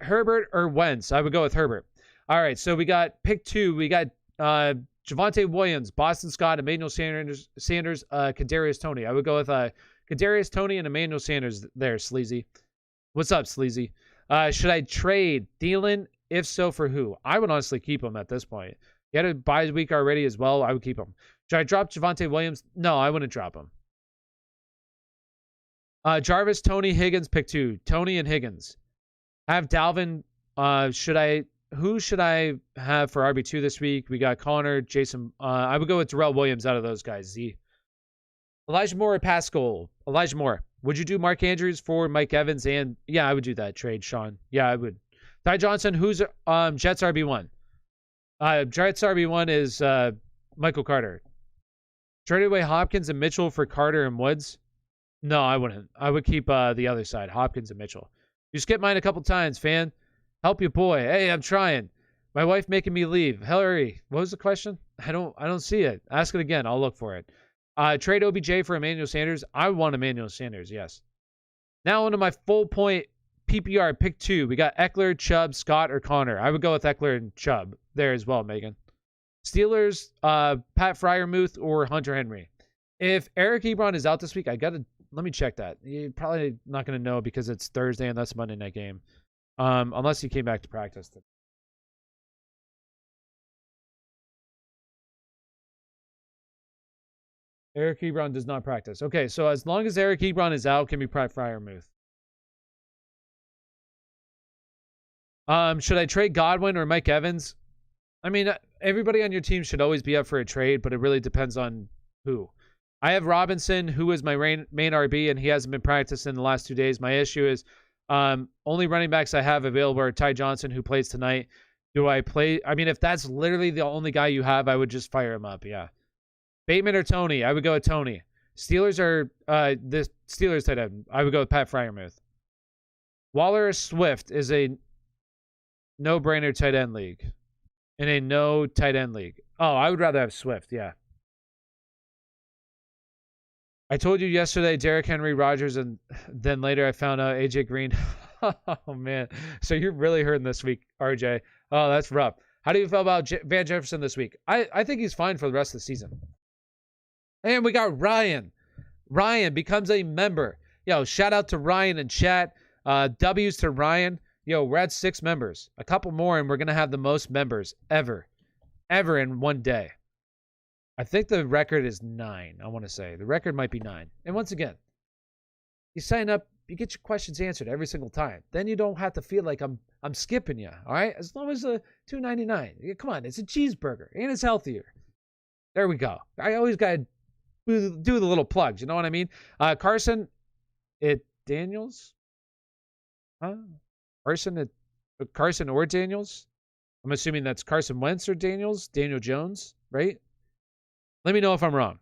Herbert or Wentz? I would go with Herbert. All right, so we got pick 2. We got Javonte Williams, Boston Scott, Emmanuel Sanders, Kadarius Toney. I would go with Kadarius Toney and Emmanuel Sanders there, Sleazy. What's up, Sleazy? Should I trade Thielen? If so, for who? I would honestly keep him at this point. He had a bye week already as well. I would keep him. Should I drop Javonte Williams? No, I wouldn't drop him. Jarvis, Toney, Higgins, pick 2. Toney and Higgins. I have Dalvin. Who should I have for RB2 this week? We got Connor, Jason. I would go with Darrell Williams out of those guys. Z. Elijah Moore or Pascal? Elijah Moore. Would you do Mark Andrews for Mike Evans? And yeah, I would do that trade, Sean. Yeah, I would. Ty Johnson, who's Jets RB1? Jets RB1 is Michael Carter. Trade away Hopkins and Mitchell for Carter and Woods? No, I wouldn't. I would keep the other side, Hopkins and Mitchell. You skipped mine a couple times, fan. Help your boy. Hey, I'm trying. My wife making me leave. Hillary, what was the question? I don't see it. Ask it again. I'll look for it. Trade OBJ for Emmanuel Sanders. I want Emmanuel Sanders, yes. Now onto my full point PPR pick 2. We got Eckler, Chubb, Scott, or Connor. I would go with Eckler and Chubb there as well, Megan. Steelers, Pat Freiermuth or Hunter Henry. If Eric Ebron is out this week, let me check that. You're probably not going to know because it's Thursday and that's a Monday night game. Unless he came back to practice. Eric Ebron does not practice. Okay, so as long as Eric Ebron is out, can be Pat Freiermuth. Should I trade Godwin or Mike Evans? I mean, everybody on your team should always be up for a trade, but it really depends on who. I have Robinson, who is my main RB, and he hasn't been practicing the last 2 days. My issue is only running backs I have available are Ty Johnson, who plays tonight. Do I play? I mean, if that's literally the only guy you have, I would just fire him up. Yeah. Bateman or Toney? I would go with Toney. Steelers are the Steelers tight end. I would go with Pat Freiermuth. Waller or Swift is a no-brainer tight end league. In a no tight end league. Oh, I would rather have Swift. Yeah. I told you yesterday, Derrick Henry, Rodgers, and then later I found out AJ Green. Oh, man. So you're really hurting this week, RJ. Oh, that's rough. How do you feel about Van Jefferson this week? I think he's fine for the rest of the season. And we got Ryan. Ryan becomes a member. Yo, shout out to Ryan in chat. W's to Ryan. Yo, we're at 6 members. A couple more, and we're going to have the most members ever in one day. I think the record is 9, I want to say. The record might be 9. And once again, you sign up, you get your questions answered every single time. Then you don't have to feel like I'm skipping you, all right? As long as the $2.99. Come on, it's a cheeseburger, and it's healthier. There we go. I always got to do the little plugs, you know what I mean? Carson Daniels? Huh? Carson or Daniels? I'm assuming that's Carson Wentz or Daniels? Daniel Jones, right? Let me know if I'm wrong.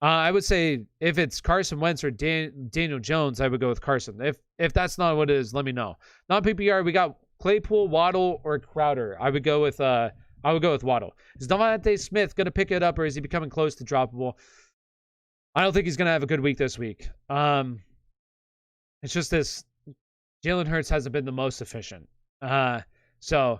I would say if it's Carson Wentz or Daniel Jones, I would go with Carson. If that's not what it is, let me know. Non-PPR, we got Claypool, Waddle, or Crowder. I would go with Waddle. Is Davante Smith going to pick it up, or is he becoming close to droppable? I don't think he's going to have a good week this week. It's just this. Jalen Hurts hasn't been the most efficient. So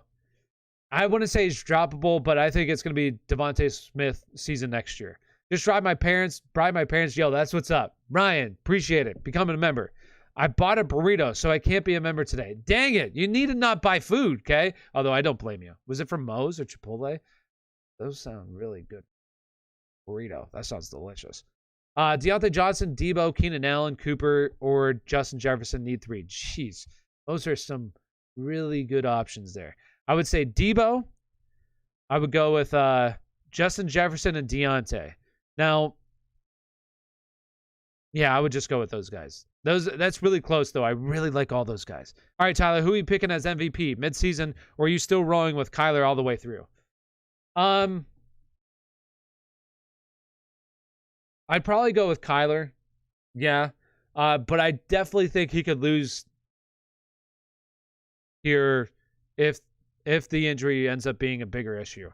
I wouldn't say he's droppable, but I think it's going to be Devonte Smith season next year. Just bribe my parents. Yo, that's what's up. Ryan, appreciate it. Becoming a member. I bought a burrito, so I can't be a member today. Dang it. You need to not buy food, okay? Although I don't blame you. Was it from Moe's or Chipotle? Those sound really good. Burrito. That sounds delicious. Deontay Johnson, Debo, Keenan Allen, Cooper, or Justin Jefferson need 3. Jeez, those are some really good options there. I would say Debo. I would go with Justin Jefferson and Deontay. Now, yeah, I would just go with those guys. That's really close, though. I really like all those guys. All right, Tyler, who are you picking as MVP midseason, or are you still rolling with Kyler all the way through? I'd probably go with Kyler. Yeah. But I definitely think he could lose here if the injury ends up being a bigger issue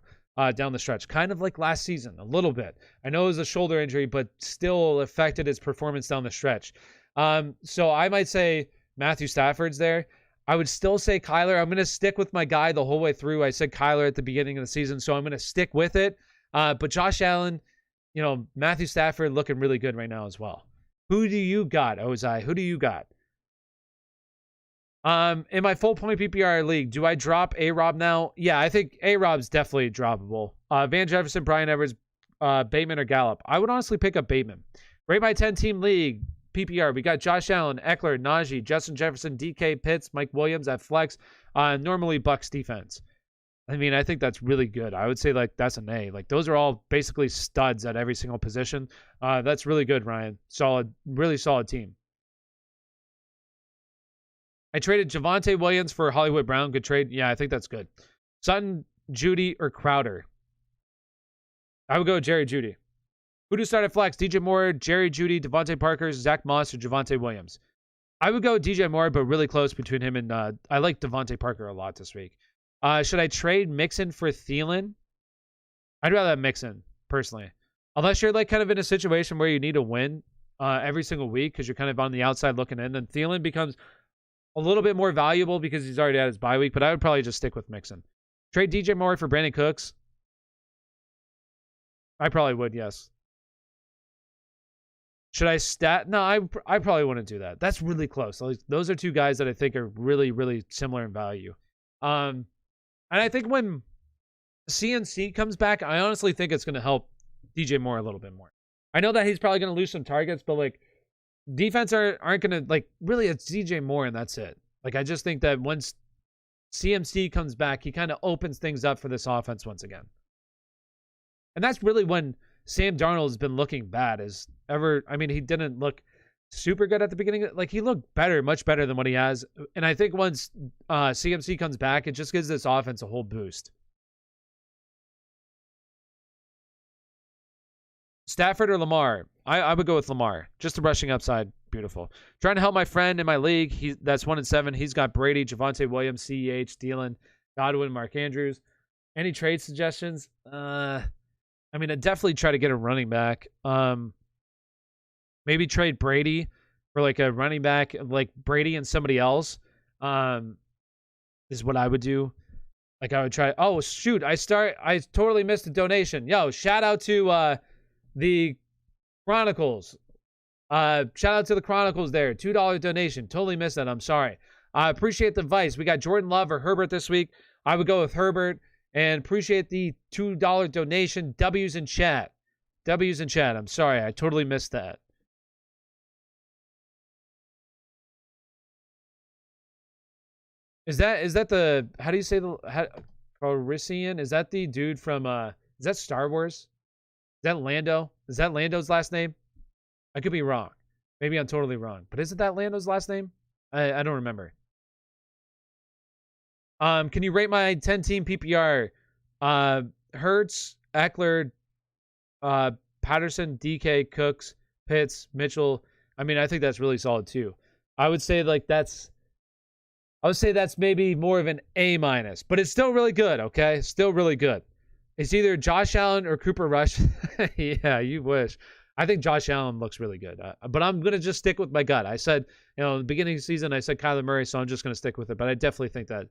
down the stretch. Kind of like last season, a little bit. I know it was a shoulder injury, but still affected his performance down the stretch. So I might say Matthew Stafford's there. I would still say Kyler. I'm going to stick with my guy the whole way through. I said Kyler at the beginning of the season, so I'm going to stick with it. But Josh Allen, Matthew Stafford looking really good right now as well. Who do you got, Ozai? Who do you got? In my full point PPR league, do I drop A-Rob now? Yeah, I think A-Rob's definitely droppable. Van Jefferson, Bryan Edwards, Bateman, or Gallup. I would honestly pick up Bateman. Rate my 10-team league PPR. We got Josh Allen, Eckler, Najee, Justin Jefferson, DK, Pitts, Mike Williams at flex. Normally Bucs defense. I mean, I think that's really good. I would say that's an A. Those are all basically studs at every single position. That's really good, Ryan. Solid, really solid team. I traded Javonte Williams for Hollywood Brown. Good trade. Yeah, I think that's good. Sutton, Judy, or Crowder? I would go with Jerry Judy. Who do start at flex? DJ Moore, Jerry Judy, Devontae Parker, Zach Moss, or Javonte Williams? I would go with DJ Moore, but really close between him and I like Devontae Parker a lot this week. Should I trade Mixon for Thielen? I'd rather have Mixon, personally. Unless you're kind of in a situation where you need to win every single week because you're kind of on the outside looking in, then Thielen becomes a little bit more valuable because he's already had his bye week, but I would probably just stick with Mixon. Trade DJ Moore for Brandon Cooks? I probably would, yes. Should I stat? No, I probably wouldn't do that. That's really close. Those are two guys that I think are really, really similar in value. And I think when CNC comes back, I honestly think it's going to help DJ Moore a little bit more. I know that he's probably going to lose some targets, but defense aren't going to really it's DJ Moore and that's it. I just think that once CMC comes back, he kind of opens things up for this offense once again. And that's really when Sam Darnold has been looking bad as ever. I mean, he didn't look super good at the beginning. He looked better, much better than what he has. And I think once CMC comes back, it just gives this offense a whole boost. Stafford or Lamar? I would go with Lamar. Just the rushing upside. Beautiful. Trying to help my friend in my league. That's 1-7. He's got Brady, Javonte Williams, CEH, Thielen, Godwin, Mark Andrews. Any trade suggestions? I'd definitely try to get a running back. Maybe trade Brady for a running back, Brady and somebody else. Is what I would do. I would try. Oh shoot! I totally missed a donation. Yo, shout out to the Chronicles. Shout out to the Chronicles there. $2 donation. Totally missed that. I'm sorry. I appreciate the advice. We got Jordan Love or Herbert this week. I would go with Herbert. And appreciate the $2 donation. W's in chat. W's in chat. I'm sorry. I totally missed that. Is that the, how do you say Calrissian? Is that the dude from, is that Star Wars? Is that Lando? Is that Lando's last name? I could be wrong. Maybe I'm totally wrong. But isn't that Lando's last name? I don't remember. Can you rate my 10-team PPR? Hurts, Eckler, Patterson, DK, Cooks, Pitts, Mitchell. I think that's really solid too. I would say that's maybe more of an A-, but it's still really good, okay? Still really good. It's either Josh Allen or Cooper Rush. Yeah, you wish. I think Josh Allen looks really good. But I'm going to just stick with my gut. I said, at the beginning of the season, I said Kyler Murray, so I'm just going to stick with it. But I definitely think that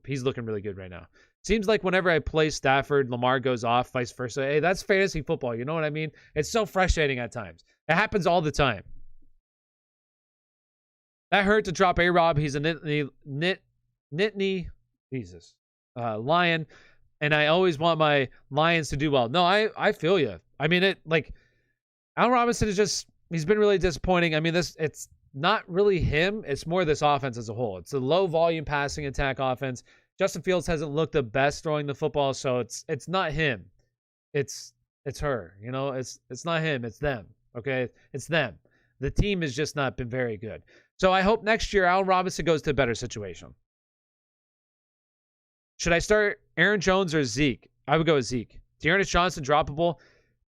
he's looking really good right now. Seems like whenever I play Stafford, Lamar goes off, vice versa. Hey, that's fantasy football. You know what I mean? It's so frustrating at times. It happens all the time. That hurt to drop A-Rob. He's a Nittany, Jesus, Lion. And I always want my Lions to do well. No, I feel you. Allen Robinson he's been really disappointing. I mean, it's not really him. It's more this offense as a whole. It's a low volume passing attack offense. Justin Fields hasn't looked the best throwing the football, so it's not him. It's her. It's not him. It's them. Okay, it's them. The team has just not been very good. So I hope next year Allen Robinson goes to a better situation. Should I start Aaron Jones or Zeke? I would go with Zeke. Dearness Johnson droppable?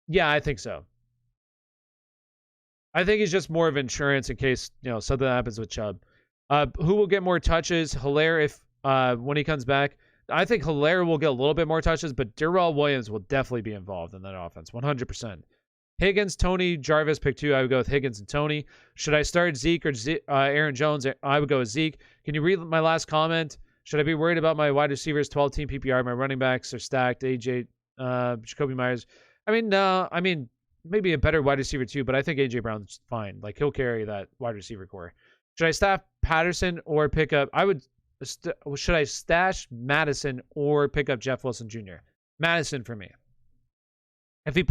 Yeah, I think so. I think he's just more of insurance in case something happens with Chubb. Who will get more touches? Hilaire when he comes back. I think Hilaire will get a little bit more touches, but Darrell Williams will definitely be involved in that offense, 100%. Higgins, Tony, Jarvis, pick 2. I would go with Higgins and Tony. Should I start Zeke or Aaron Jones? I would go with Zeke. Can you read my last comment? Should I be worried about my wide receivers, 12-team PPR? My running backs are stacked. AJ, Jacoby Myers. I mean, no. I mean, maybe a better wide receiver too, but I think AJ Brown's fine. Like, he'll carry that wide receiver core. Should I staff Patterson or pick up? Should I stash Madison or pick up Jeff Wilson Jr.? Madison for me. If he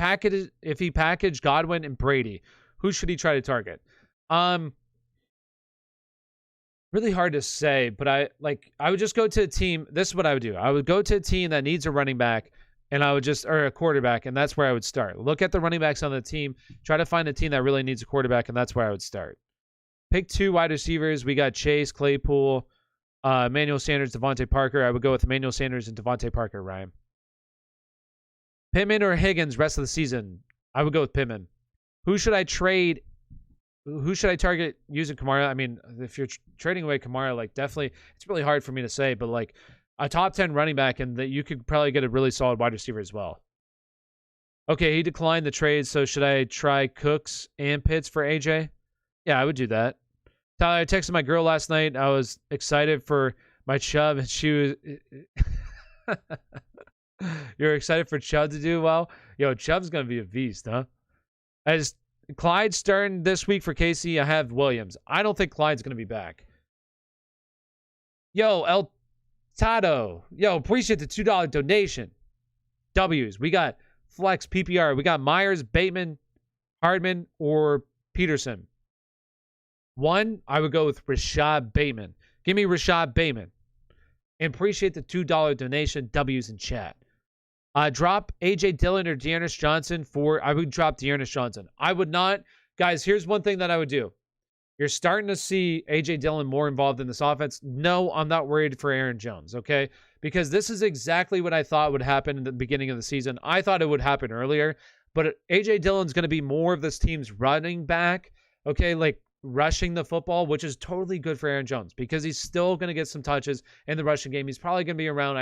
packaged Godwin and Brady, who should he try to target? Really hard to say, but I would just go to a team. This is what I would do. I would go to a team that needs a running back, and or a quarterback, and that's where I would start. Look at the running backs on the team. Try to find a team that really needs a quarterback, and that's where I would start. Pick 2 wide receivers. We got Chase, Claypool, Emmanuel Sanders, Devontae Parker. I would go with Emmanuel Sanders and Devontae Parker, Ryan. Pittman or Higgins rest of the season? I would go with Pittman. Who should I trade? Who should I target using Kamara? I mean, if you're trading away Kamara, definitely, it's really hard for me to say, but a top 10 running back, and that you could probably get a really solid wide receiver as well. Okay, he declined the trade, so should I try Cooks and Pitts for AJ? Yeah, I would do that. Tyler, I texted my girl last night. I was excited for my Chubb, and she was... You're excited for Chubb to do well? Yo, Chubb's going to be a beast, huh? As Clyde starting this week for Casey, I have Williams. I don't think Clyde's going to be back. Yo, El Tato. Yo, appreciate the $2 donation. W's. We got Flex, PPR. We got Myers, Bateman, Hardman, or Peterson. 1, I would go with Rashad Bateman. Give me Rashad Bateman. And appreciate the $2 donation. W's in chat. Drop A.J. Dillon or Dearness Johnson I would drop Dearness Johnson. I would not. Guys, here's one thing that I would do. You're starting to see A.J. Dillon more involved in this offense. No, I'm not worried for Aaron Jones, okay? Because this is exactly what I thought would happen in the beginning of the season. I thought it would happen earlier, but A.J. Dillon's going to be more of this team's running back, okay? Rushing the football, which is totally good for Aaron Jones because he's still going to get some touches in the rushing game. He's probably going to be around.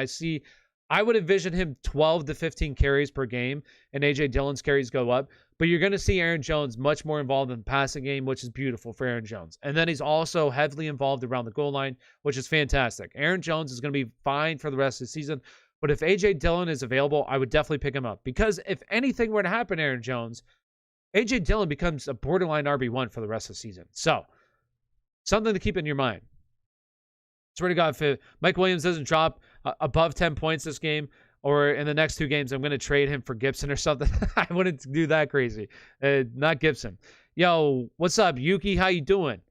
I would envision him 12 to 15 carries per game, and A.J. Dillon's carries go up. But you're going to see Aaron Jones much more involved in the passing game, which is beautiful for Aaron Jones. And then he's also heavily involved around the goal line, which is fantastic. Aaron Jones is going to be fine for the rest of the season. But if A.J. Dillon is available, I would definitely pick him up. Because if anything were to happen to Aaron Jones, A.J. Dillon becomes a borderline RB1 for the rest of the season. So, something to keep in your mind. Swear to God, if Mike Williams doesn't drop above 10 points this game, or in the next 2 games, I'm going to trade him for Gibson or something. I wouldn't do that crazy. Not Gibson. Yo, what's up, Yuki? How you doing?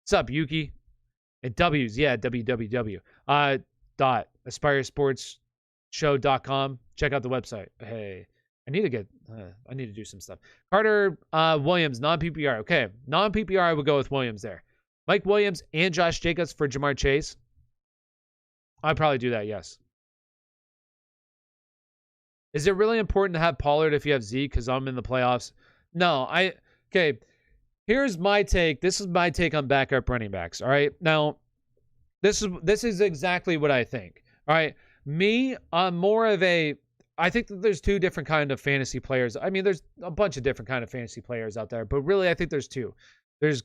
What's up, Yuki? And W's, yeah, www. AspireSportsShow.com. Check out the website. Hey, I need to do some stuff. Carter Williams, non-PPR. Okay, non-PPR, I would go with Williams there. Mike Williams and Josh Jacobs for Jamar Chase. I'd probably do that, yes. Is it really important to have Pollard if you have Zeke because I'm in the playoffs? No, okay, here's my take. This is my take on backup running backs, all right? Now, this is exactly what I think, all right? Me, I'm more of I think that there's 2 different kind of fantasy players. I mean, there's a bunch of different kind of fantasy players out there, but really I think there's 2. There's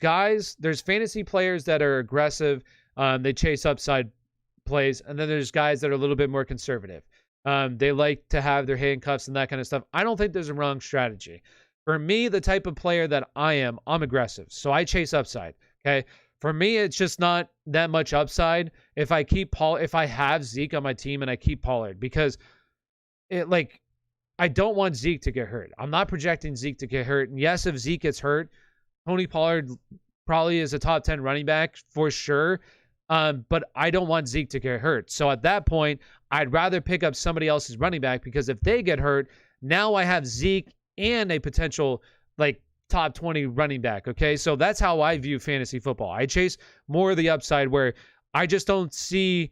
fantasy players that are aggressive. They chase upside plays. And then there's guys that are a little bit more conservative. They like to have their handcuffs and that kind of stuff. I don't think there's a wrong strategy. For me, the type of player that I'm aggressive. So I chase upside. Okay. For me, it's just not that much upside if I have Zeke on my team and I keep Pollard, because I don't want Zeke to get hurt. I'm not projecting Zeke to get hurt. And yes, if Zeke gets hurt, Tony Pollard probably is a top 10 running back for sure. But I don't want Zeke to get hurt. So at that point, I'd rather pick up somebody else's running back, because if they get hurt, now I have Zeke and a potential like top 20 running back. Okay. So that's how I view fantasy football. I chase more of the upside, where I just don't see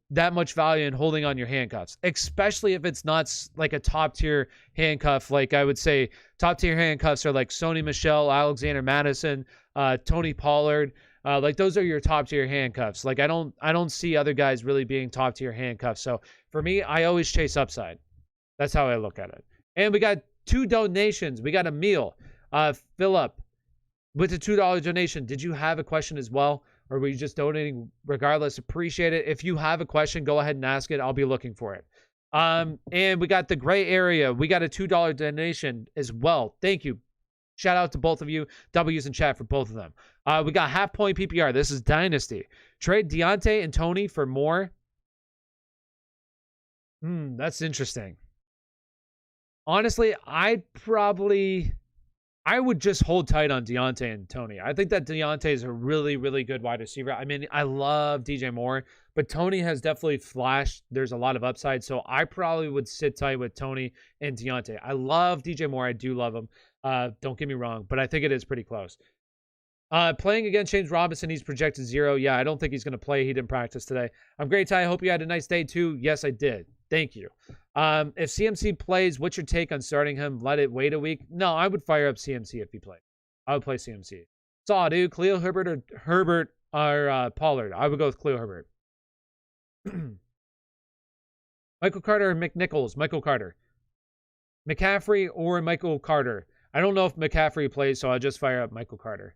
that much value in holding on your handcuffs, especially if it's not like a top tier handcuff. Like I would say top tier handcuffs are like Sony Michel, Alexander Madison, Tony Pollard. Like those are your top tier handcuffs. Like I don't see other guys really being top tier handcuffs. So for me, I always chase upside. That's how I look at it. And we got 2 donations. We got a meal. Philip, with a $2 donation, did you have a question as well? Or were you just donating regardless? Appreciate it. If you have a question, go ahead and ask it. I'll be looking for it. And we got the gray area. We got a $2 donation as well. Thank you. Shout out to both of you. W's in chat for both of them. We got half point PPR. This is Dynasty. Trade Deontay and Tony for more. That's interesting. Honestly, I would just hold tight on Deontay and Tony. I think that Deontay is a really, really good wide receiver. I mean, I love DJ Moore, but Tony has definitely flashed. There's a lot of upside, so I probably would sit tight with Tony and Deontay. I love DJ Moore. I do love him. Don't get me wrong, but I think it is pretty close. Playing against James Robinson, he's projected 0. Yeah, I don't think he's going to play. He didn't practice today. I'm great, Ty. I hope you had a nice day, too. Yes, I did. Thank you. If CMC plays, what's your take on starting him? Let it wait a week? No, I would fire up CMC if he played. I would play CMC. Saw, dude. Khalil Herbert or Pollard. I would go with Khalil Herbert. Michael Carter or McNichols? Michael Carter. McCaffrey or Michael Carter? I don't know if McCaffrey plays, so I'll just fire up Michael Carter.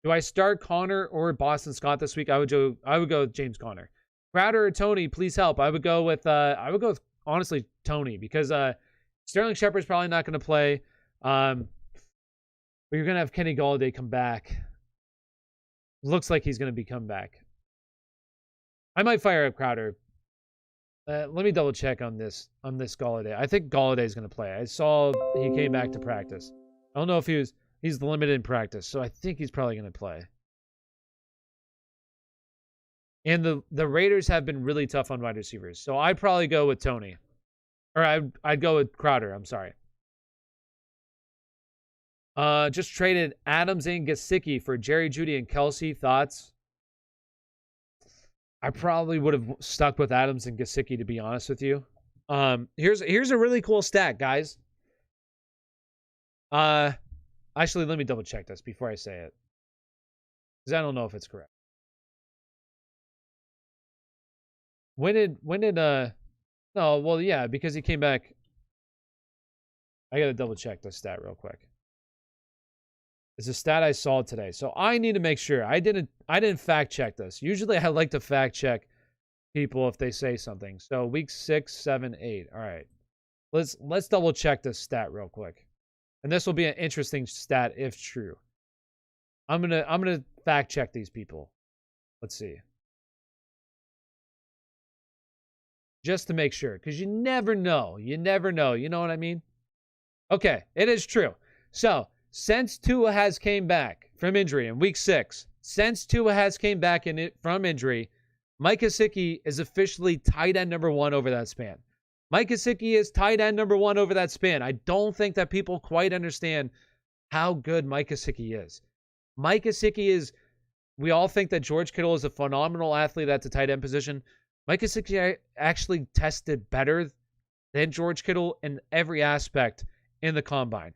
Do I start Connor or Boston Scott this week? I would go with James Conner. Crowder or Tony, please help. I would go with honestly Tony, because Sterling Shepard's probably not going to play. But you're going to have Kenny Golladay come back. Looks like he's going to come back. I might fire up Crowder. Let me double check on this Golladay. I think Golladay is going to play. I saw he came back to practice. I don't know if he's limited in practice, so I think he's probably going to play. And the Raiders have been really tough on wide receivers. So I'd probably go with Tony. Or I'd go with Crowder. I'm sorry. Just traded Adams and Gesicki for Jerry, Judy, and Kelsey. Thoughts? I probably would have stuck with Adams and Gesicki, to be honest with you. Here's a really cool stat, guys. Actually, let me double check this before I say it, because I don't know if it's correct. No, well, yeah, because he came back. I got to double check this stat real quick. It's a stat I saw today. So I need to make sure. I didn't fact check this. Usually I like to fact check people if they say something. So week 6, 7, 8. All right. Let's double check this stat real quick. And this will be an interesting stat if true. I'm gonna fact check these people. Let's see. Just to make sure, because you never know. You never know. You know what I mean? Okay, it is true. So, since Tua has came back from injury in week 6, from injury, Mike Gesicki is officially tight end number 1 over that span. Mike Gesicki is tight end number 1 over that span. I don't think that people quite understand how good Mike Gesicki is. Mike Gesicki is, we all think that George Kittle is a phenomenal athlete at the tight end position. Mike Gesicki actually tested better than George Kittle in every aspect in the combine.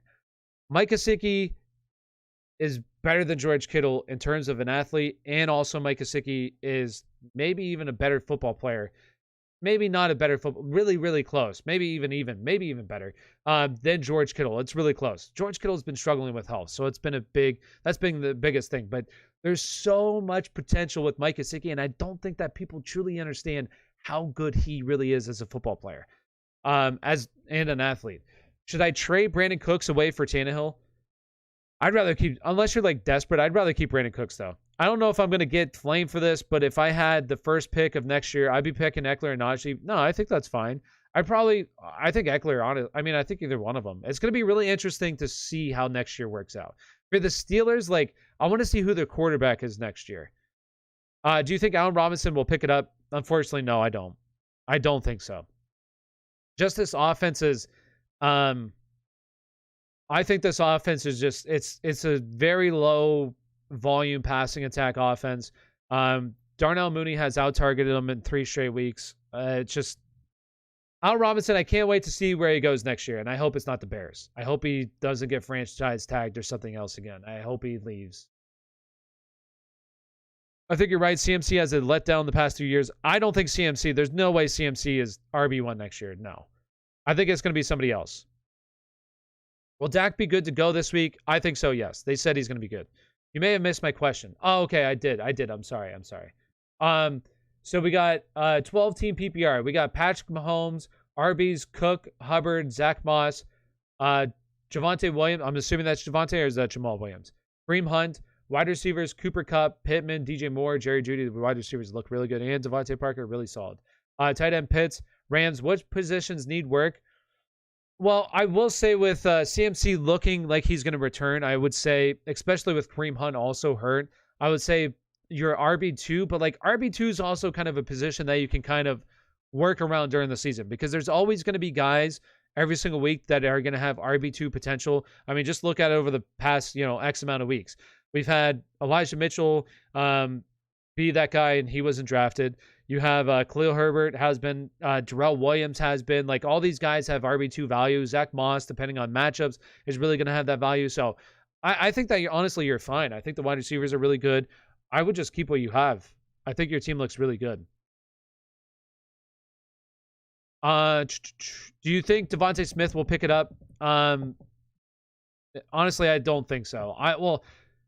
Mike Gesicki is better than George Kittle in terms of an athlete, and also Mike Gesicki is maybe even a better football player. Maybe not a better football, really, really close. Maybe even better than George Kittle. It's really close. George Kittle's been struggling with health, so that's been the biggest thing. But there's so much potential with Mike Gesicki, and I don't think that people truly understand how good he really is as a football player, and an athlete. Should I trade Brandon Cooks away for Tannehill? I'd rather keep, unless you're like desperate, I'd rather keep Brandon Cooks though. I don't know if I'm going to get flamed for this, but if I had the first pick of next year, I'd be picking Eckler and Najee. No, I think that's fine. I think Eckler, I think either one of them. It's going to be really interesting to see how next year works out. For the Steelers, like, I want to see who their quarterback is next year. Do you think Allen Robinson will pick it up? Unfortunately, no, I don't. I don't think so. Just this offense is, I think this offense is just, it's a very low volume passing attack offense. Darnell Mooney has out-targeted him in 3 straight weeks. It's just, Allen Robinson, I can't wait to see where he goes next year, and I hope it's not the Bears. I hope he doesn't get franchise tagged or something else again. I hope he leaves. I think you're right. CMC has a letdown the past 2 years. I don't think CMC, there's no way CMC is RB1 next year. No. I think it's going to be somebody else. Will Dak be good to go this week? I think so, yes. They said he's going to be good. You may have missed my question. Oh, okay, I did. I'm sorry. So we got 12-team PPR. We got Patrick Mahomes, Arby's, Cook, Hubbard, Zach Moss, Javonte Williams. I'm assuming that's Javonte, or is that Jamal Williams? Kareem Hunt, wide receivers, Cooper Kupp, Pittman, DJ Moore, Jerry Judy. The wide receivers look really good. And Devontae Parker, really solid. Tight end Pitts, Rams. Which positions need work? Well, I will say with CMC looking like he's going to return, I would say, especially with Kareem Hunt also hurt, I would say you're RB2, but like RB2 is also kind of a position that you can kind of work around during the season, because there's always going to be guys every single week that are going to have RB2 potential. I mean, just look at it over the past, X amount of weeks. We've had Elijah Mitchell be that guy, and he wasn't drafted. You have Khalil Herbert has been, Darrell Williams has been. Like, all these guys have RB2 value. Zach Moss, depending on matchups, is really going to have that value. So I think that you're fine. I think the wide receivers are really good. I would just keep what you have. I think your team looks really good. Do you think Devonte Smith will pick it up? Honestly, I don't think so. Well,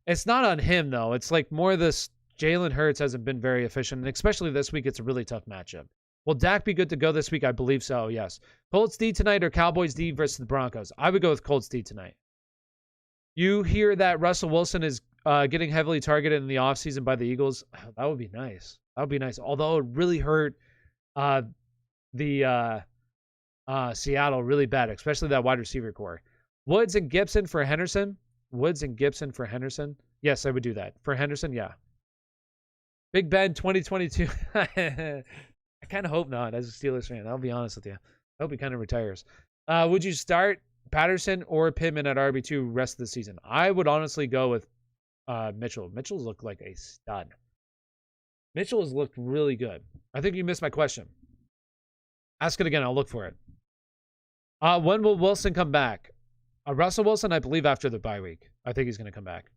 it's not on him, though. It's like more this Jalen Hurts hasn't been very efficient, and especially this week, it's a really tough matchup. Will Dak be good to go this week? I believe so, yes. Colts D tonight or Cowboys D versus the Broncos? I would go with Colts D tonight. You hear that Russell Wilson is getting heavily targeted in the offseason by the Eagles? That would be nice. That would be nice. Although it really hurt the Seattle really bad, especially that wide receiver core. Woods and Gibson for Henderson? Yes, I would do that. For Henderson, yeah. Big Ben 2022. I kind of hope not as a Steelers fan. I'll be honest with you. I hope he kind of retires. Would you start Patterson or Pittman at RB2 rest of the season? I would honestly go with Mitchell. Mitchell's looked like a stud. Mitchell has looked really good. I think you missed my question. Ask it again. I'll look for it. When will Wilson come back? Russell Wilson, I believe after the bye week. I think he's going to come back.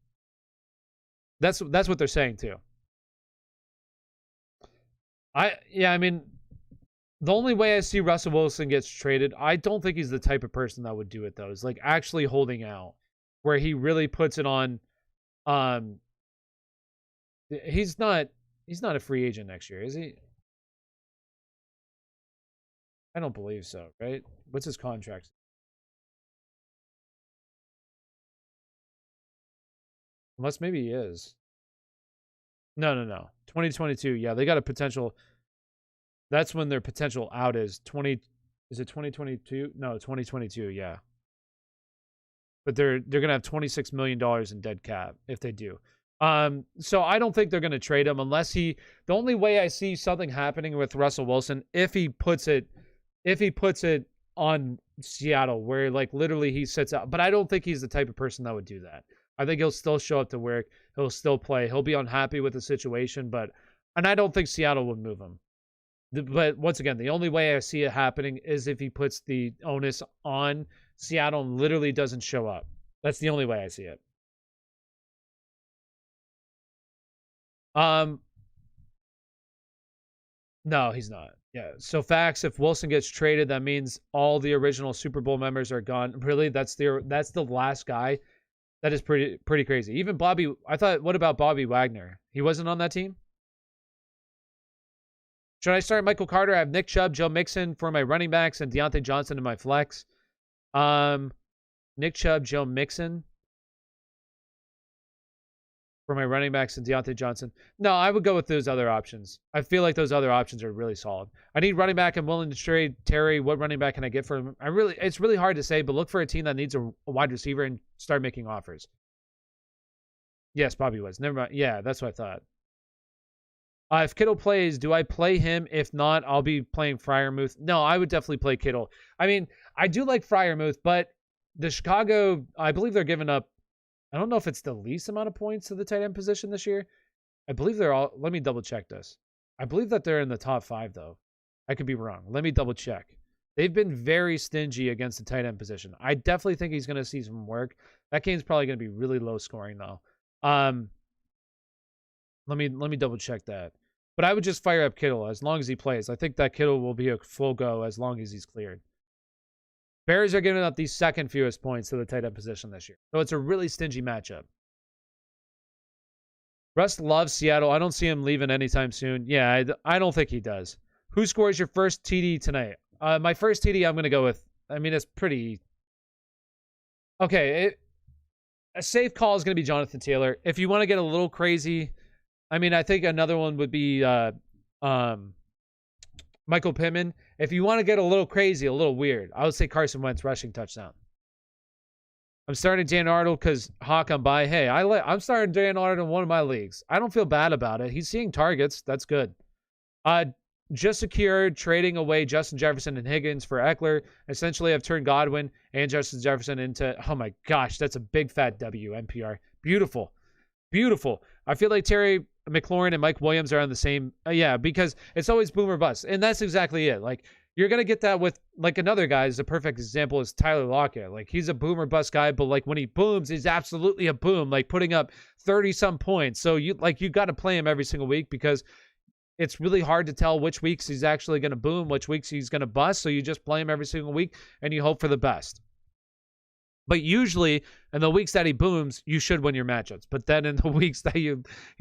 That's what they're saying too. I mean, the only way I see Russell Wilson gets traded, I don't think he's the type of person that would do it though. Is like actually holding out, where he really puts it on. He's not a free agent next year, is he? I don't believe so, right? What's his contract? Unless maybe he is. No. 2022. Yeah, they got a potential. That's when their potential out is. Is it 2022? No, 2022. Yeah. But they're gonna have $26 million in dead cap if they do. So I don't think they're gonna trade him unless the only way I see something happening with Russell Wilson, if he puts it on Seattle, where like literally he sits out. But I don't think he's the type of person that would do that. I think he'll still show up to work. He'll still play. He'll be unhappy with the situation, and I don't think Seattle would move him. But once again, the only way I see it happening is if he puts the onus on Seattle and literally doesn't show up. That's the only way I see it. No, he's not. Yeah. So facts, if Wilson gets traded, that means all the original Super Bowl members are gone. Really? That's the last guy? That is pretty crazy. Even Bobby, I thought, what about Bobby Wagner? He wasn't on that team? Should I start Michael Carter? I have Nick Chubb, Joe Mixon for my running backs, and Deontay Johnson in my flex. Nick Chubb, Joe Mixon. for my running backs and Deontay Johnson. No, I would go with those other options. I feel like those other options are really solid. I need running back. I'm willing to trade Terry. What running back can I get for him? It's really hard to say, but look for a team that needs a wide receiver and start making offers. Yes, Bobby Woods. Never mind. Yeah, that's what I thought. If Kittle plays, do I play him? If not, I'll be playing Freiermuth. No, I would definitely play Kittle. I mean, I do like Freiermuth, but the Chicago, I believe they're giving up, I don't know if it's the least amount of points to the tight end position this year. I believe they're all, let me double check this. I believe that they're in the top 5, though. I could be wrong. Let me double check. They've been very stingy against the tight end position. I definitely think he's going to see some work. That game's probably going to be really low scoring, though. Let me double check that. But I would just fire up Kittle as long as he plays. I think that Kittle will be a full go as long as he's cleared. Bears are giving up the second fewest points to the tight end position this year. So it's a really stingy matchup. Russ loves Seattle. I don't see him leaving anytime soon. Yeah, I don't think he does. Who scores your first TD tonight? My first TD I'm going to go with, I mean, it's pretty... Okay, a safe call is going to be Jonathan Taylor. If you want to get a little crazy, I mean, I think another one would be Michael Pittman. If you want to get a little crazy, a little weird, I would say Carson Wentz rushing touchdown. I'm starting Dan Arnold because Hawk on bye. Hey, I'm starting Dan Arnold in one of my leagues. I don't feel bad about it. He's seeing targets. That's good. Just secured trading away Justin Jefferson and Higgins for Eckler. Essentially, I've turned Godwin and Justin Jefferson into, oh my gosh, that's a big fat W, NPR. Beautiful. Beautiful. I feel like Terry McLaurin and Mike Williams are on the same, yeah, because it's always boom or bust. And that's exactly it. Like, you're going to get that with, like, another guy is a perfect example is Tyler Lockett. Like, he's a boom or bust guy, but, like, when he booms, he's absolutely a boom, like, putting up 30-some points. So, you got to play him every single week because it's really hard to tell which weeks he's actually going to boom, which weeks he's going to bust. So, you just play him every single week, and you hope for the best. But usually, in the weeks that he booms, you should win your matchups. But then in the weeks that he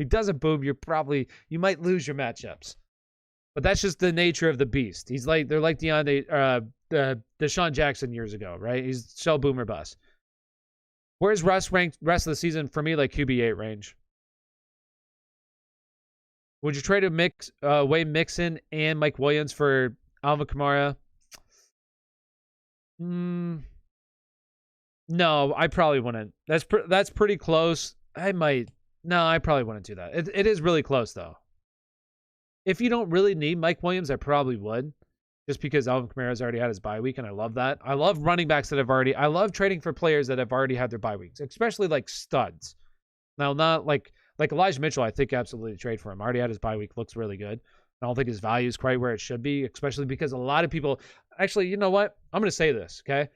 doesn't boom, you might lose your matchups. But that's just the nature of the beast. They're like Deshaun Jackson years ago, right? He's so boom or bust. Where's Russ ranked rest of the season? For me, like QB8 range. Would you trade away Mixon and Mike Williams for Alvin Kamara? No, I probably wouldn't. That's pretty close. I probably wouldn't do that. It is really close, though. If you don't really need Mike Williams, I probably would. Just because Alvin Kamara's already had his bye week, and I love that. I love running backs that I love trading for players that have already had their bye weeks, especially like studs. Now, not like Elijah Mitchell, I think absolutely trade for him. Already had his bye week, looks really good. I don't think his value is quite where it should be, especially because a lot of people... Actually, you know what? I'm going to say this, okay?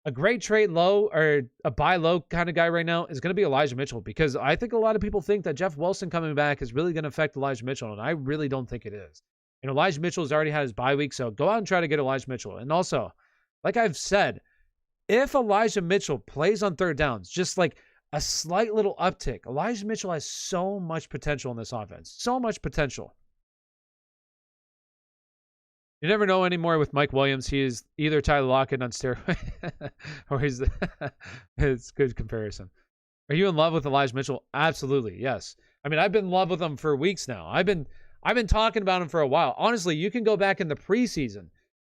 A great trade low or a buy low kind of guy right now is going to be Elijah Mitchell because I think a lot of people think that Jeff Wilson coming back is really going to affect Elijah Mitchell, and I really don't think it is. And Elijah Mitchell has already had his bye week, so go out and try to get Elijah Mitchell. And also, like I've said, if Elijah Mitchell plays on third downs, just like a slight little uptick, Elijah Mitchell has so much potential in this offense. So much potential. You never know anymore with Mike Williams. He is either Tyler Lockett on steroids or he's it's good comparison. Are you in love with Elijah Mitchell? Absolutely, yes. I mean, I've been in love with him for weeks now. I've been talking about him for a while. Honestly, you can go back in the preseason.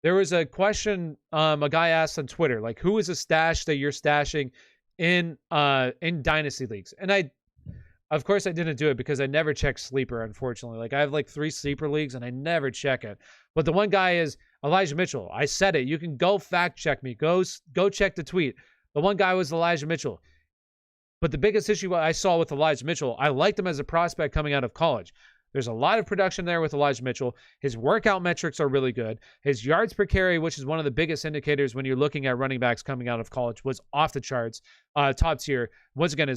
There was a question a guy asked on Twitter, like, who is a stash that you're stashing in dynasty leagues? And of course, I didn't do it because I never check Sleeper, unfortunately. Like, I have like 3 Sleeper leagues, and I never check it. But the one guy is Elijah Mitchell. I said it. You can go fact check me. Go check the tweet. The one guy was Elijah Mitchell. But the biggest issue I saw with Elijah Mitchell, I liked him as a prospect coming out of college. There's a lot of production there with Elijah Mitchell. His workout metrics are really good. His yards per carry, which is one of the biggest indicators when you're looking at running backs coming out of college, was off the charts, top tier. Once again,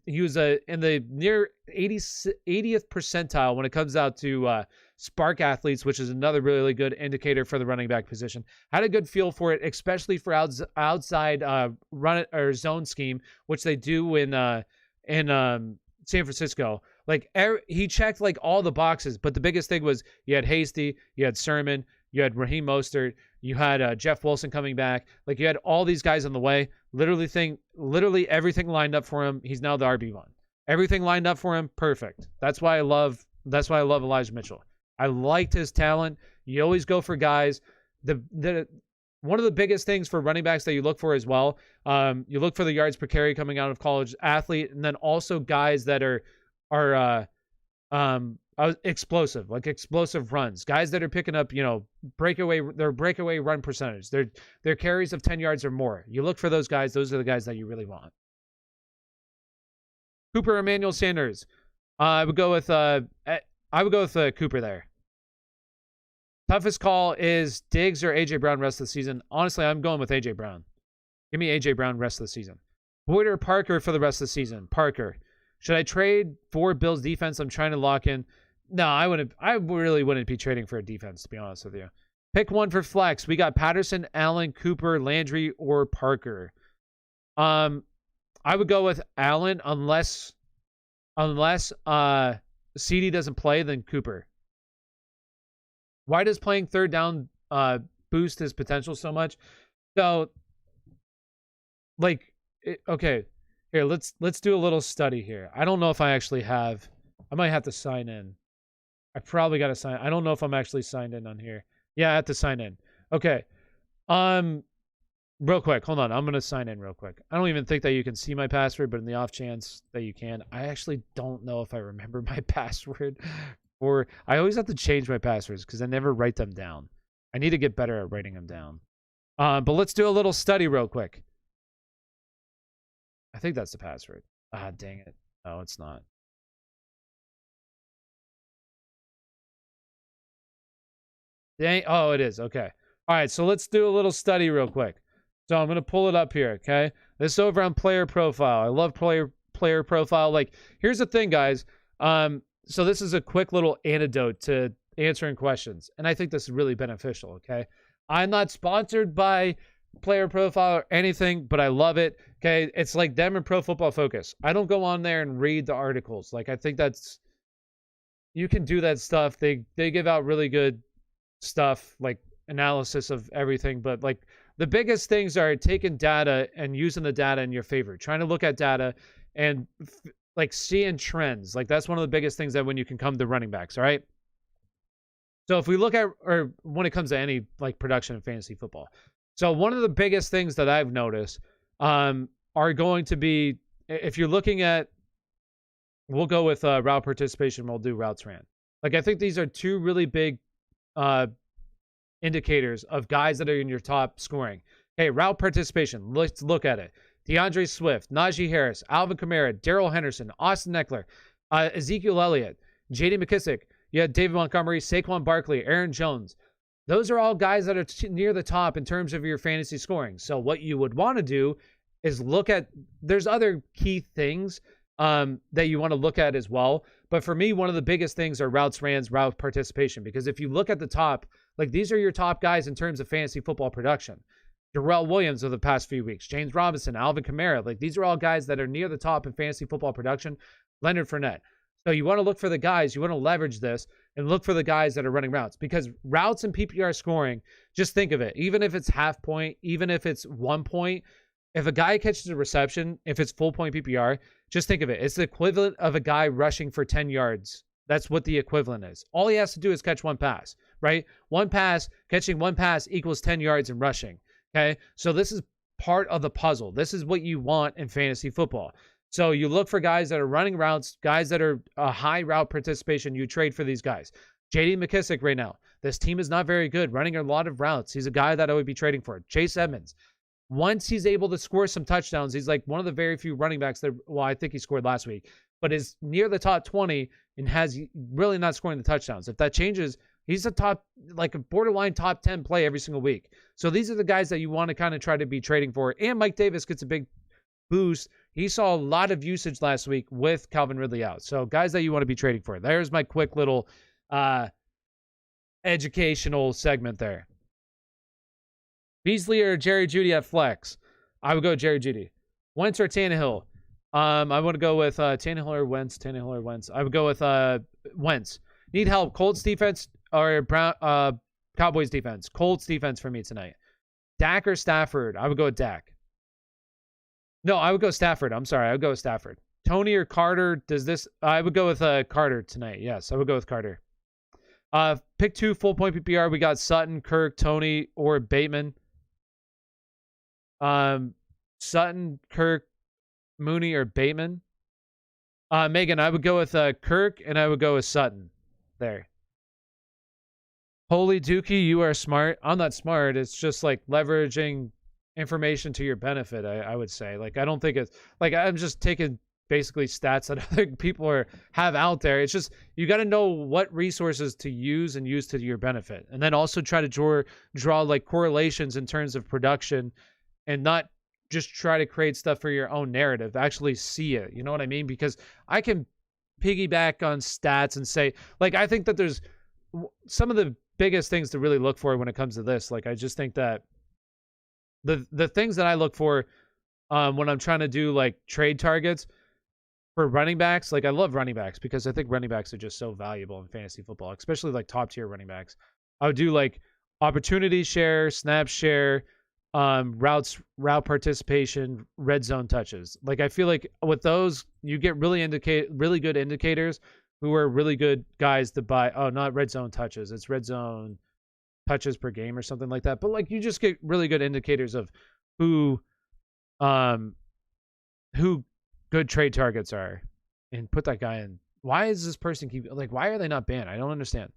he was in the near 80th percentile when it comes out to spark athletes, which is another really good indicator for the running back position. Had a good feel for it, especially for outside run or zone scheme, which they do in San Francisco. Like, he checked like all the boxes, but the biggest thing was you had Hasty, you had Sermon, you had Raheem Mostert, you had Jeff Wilson coming back. Like, you had all these guys on the way. Literally everything lined up for him. He's now the RB1. Everything lined up for him, perfect. That's why I love Elijah Mitchell. I liked his talent. You always go for guys. One of the biggest things for running backs that you look for as well, you look for the yards per carry coming out of college athlete, and then also guys that are explosive, like explosive runs. Guys that are picking up, breakaway run percentage. Their carries of 10 yards or more. You look for those guys. Those are the guys that you really want. Cooper Emmanuel Sanders. I would go with Cooper there. Toughest call is Diggs or A.J. Brown rest of the season. Honestly, I'm going with A.J. Brown. Give me A.J. Brown rest of the season. Boyd or Parker for the rest of the season? Parker. Should I trade for Bills defense? I'm trying to lock in. No, I wouldn't. I really wouldn't be trading for a defense, to be honest with you. Pick one for flex. We got Patterson, Allen, Cooper, Landry, or Parker. I would go with Allen unless CD doesn't play, then Cooper. Why does playing third down boost his potential so much? So, okay, here let's do a little study here. I don't know if I actually have. I might have to sign in. I probably got to sign. I don't know if I'm actually signed in on here. Yeah, I have to sign in. Okay. Real quick, hold on. I'm gonna sign in real quick. I don't even think that you can see my password, but in the off chance that you can, I actually don't know if I remember my password. Or I always have to change my passwords because I never write them down. I need to get better at writing them down. But let's do a little study real quick. I think that's the password. Ah, dang it. No, it's not. Dang. Oh, it is. Okay. All right. So let's do a little study real quick. So I'm going to pull it up here. Okay. This is over on player profile. I love player profile. Like, here's the thing, guys. So this is a quick little antidote to answering questions. And I think this is really beneficial, okay? I'm not sponsored by Player Profile or anything, but I love it, okay? It's like them and Pro Football Focus. I don't go on there and read the articles. Like, I think that's... You can do that stuff. They give out really good stuff, like analysis of everything. But, like, the biggest things are taking data and using the data in your favor. Trying to look at data and... like seeing trends. Like that's one of the biggest things that when you can come to running backs, all right? So if we look at, or when it comes to any like production in fantasy football. So one of the biggest things that I've noticed are going to be, if you're looking at, we'll go with route participation, we'll do routes ran. Like I think these are two really big indicators of guys that are in your top scoring. Hey, route participation, let's look at it. DeAndre Swift, Najee Harris, Alvin Kamara, Darrell Henderson, Austin Eckler, Ezekiel Elliott, J.D. McKissick, you had David Montgomery, Saquon Barkley, Aaron Jones. Those are all guys that are near the top in terms of your fantasy scoring. So what you would want to do is look at, there's other key things that you want to look at as well. But for me, one of the biggest things are routes ran, route participation. Because if you look at the top, like these are your top guys in terms of fantasy football production. Darrell Williams of the past few weeks, James Robinson, Alvin Kamara. Like these are all guys that are near the top in fantasy football production. Leonard Fournette. So you want to look for the guys, you want to leverage this and look for the guys that are running routes, because routes and PPR scoring, just think of it. Even if it's half point, even if it's 1 point, if a guy catches a reception, if it's full point PPR, just think of it. It's the equivalent of a guy rushing for 10 yards. That's what the equivalent is. All he has to do is catch one pass, right? One pass, catching one pass equals 10 yards in rushing. Okay, so this is part of the puzzle. This is what you want in fantasy football. So you look for guys that are running routes, guys that are a high route participation. You trade for these guys. J.D. McKissick right now. This team is not very good, running a lot of routes. He's a guy that I would be trading for. Chase Edmonds. Once he's able to score some touchdowns, he's like one of the very few running backs that, well, I think he scored last week, but is near the top 20 and has really not scoring the touchdowns. If that changes, he's a top, like a borderline top 10 play every single week. So these are the guys that you want to kind of try to be trading for. And Mike Davis gets a big boost. He saw a lot of usage last week with Calvin Ridley out. So guys that you want to be trading for. There's my quick little educational segment there. Beasley or Jerry Judy at flex? I would go Jerry Judy. Wentz or Tannehill? I want to go with Tannehill or Wentz. Tannehill or Wentz. I would go with Wentz. Need help. Colts defense or Cowboys defense? Colts defense for me tonight. Dak or Stafford? I would go with Dak. No, I would go Stafford. I'm sorry. I would go with Stafford. Tony or Carter? I would go with Carter tonight. Yes, I would go with Carter. Pick 2 full point PPR. We got Sutton, Kirk, Tony, or Bateman. Sutton, Kirk, Mooney, or Bateman. Megan, I would go with Kirk, and I would go with Sutton. There. Holy Dookie, you are smart. I'm not smart. It's just like leveraging information to your benefit, I would say. Like, I don't think it's like I'm just taking basically stats that other people have out there. It's just you got to know what resources to use and use to your benefit, and then also try to draw like correlations in terms of production, and not just try to create stuff for your own narrative. Actually see it. You know what I mean? Because I can piggyback on stats and say, like, I think that there's some of the biggest things to really look for when it comes to this. Like, I just think that the things that I look for when I'm trying to do like trade targets for running backs, like I love running backs because I think running backs are just so valuable in fantasy football, especially like top tier running backs. I would do like opportunity share, snap share, route participation, red zone touches. Like, I feel like with those, you get really good indicators who are really good guys to buy. Oh, not red zone touches. It's red zone touches per game or something like that. But like, you just get really good indicators of who good trade targets are, and put that guy in. Why is this person why are they not banned? I don't understand.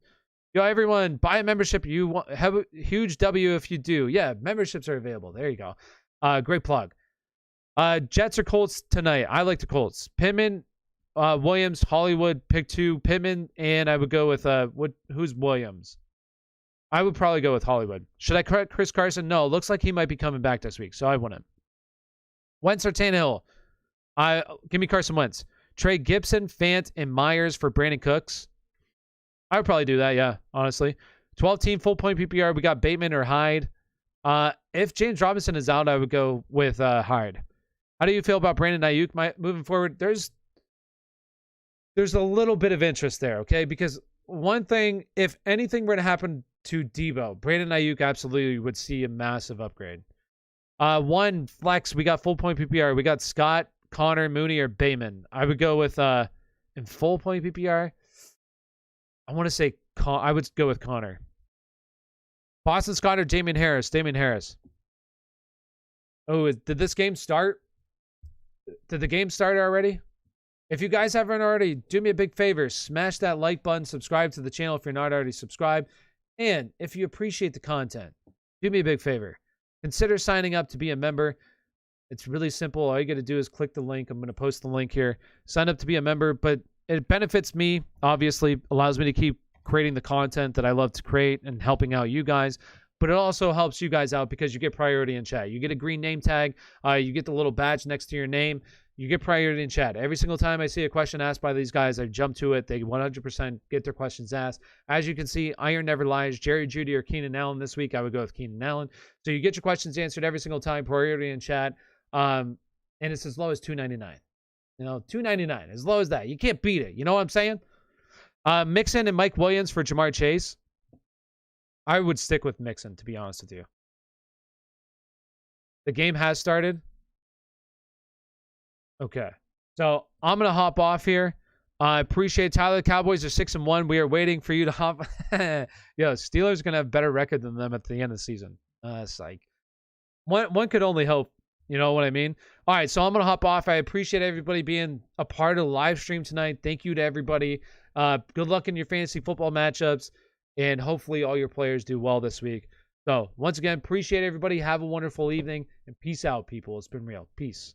Yo, everyone, buy a membership. You have a huge W if you do. Yeah, memberships are available. There you go. Great plug. Jets or Colts tonight? I like the Colts. Pittman, Williams, Hollywood, pick 2. Pittman, and I would go with who's Williams? I would probably go with Hollywood. Should I correct Chris Carson? No, looks like he might be coming back this week, so I wouldn't. Wentz or Tannehill? Give me Carson Wentz. Trade Gibson, Fant, and Myers for Brandon Cooks. I would probably do that, yeah, honestly. 12-team full point PPR. We got Bateman or Hyde. If James Robinson is out, I would go with Hyde. How do you feel about Brandon Ayuk moving forward? There's a little bit of interest there, okay? Because one thing, if anything were to happen to Debo, Brandon Ayuk absolutely would see a massive upgrade. One flex, we got full point PPR. We got Scott, Connor, Mooney, or Bateman. I would go with in full point PPR. I want to say I would go with Connor. Boston Scott or Damian Harris? Damian Harris. Oh, did this game start? Did the game start already? If you guys haven't already, do me a big favor. Smash that like button. Subscribe to the channel if you're not already subscribed. And if you appreciate the content, do me a big favor. Consider signing up to be a member. It's really simple. All you got to do is click the link. I'm going to post the link here. Sign up to be a member, but it benefits me, obviously, allows me to keep creating the content that I love to create and helping out you guys. But it also helps you guys out because you get priority in chat. You get a green name tag. You get the little badge next to your name. You get priority in chat. Every single time I see a question asked by these guys, I jump to it. They 100% get their questions asked. As you can see, Iron never lies. Jerry, Judy, or Keenan Allen this week. I would go with Keenan Allen. So you get your questions answered every single time. Priority in chat. And it's as low as $2.99. You know, $2.99, as low as that. You can't beat it. You know what I'm saying? Mixon and Mike Williams for Jamar Chase. I would stick with Mixon, to be honest with you. The game has started. Okay. So I'm going to hop off here. I appreciate Tyler. The Cowboys are 6-1. We are waiting for you to hop. Yo, Steelers are going to have a better record than them at the end of the season. It's like one could only hope. You know what I mean? All right, so I'm going to hop off. I appreciate everybody being a part of the live stream tonight. Thank you to everybody. Good luck in your fantasy football matchups, and hopefully all your players do well this week. So, once again, appreciate everybody. Have a wonderful evening, and peace out, people. It's been real. Peace.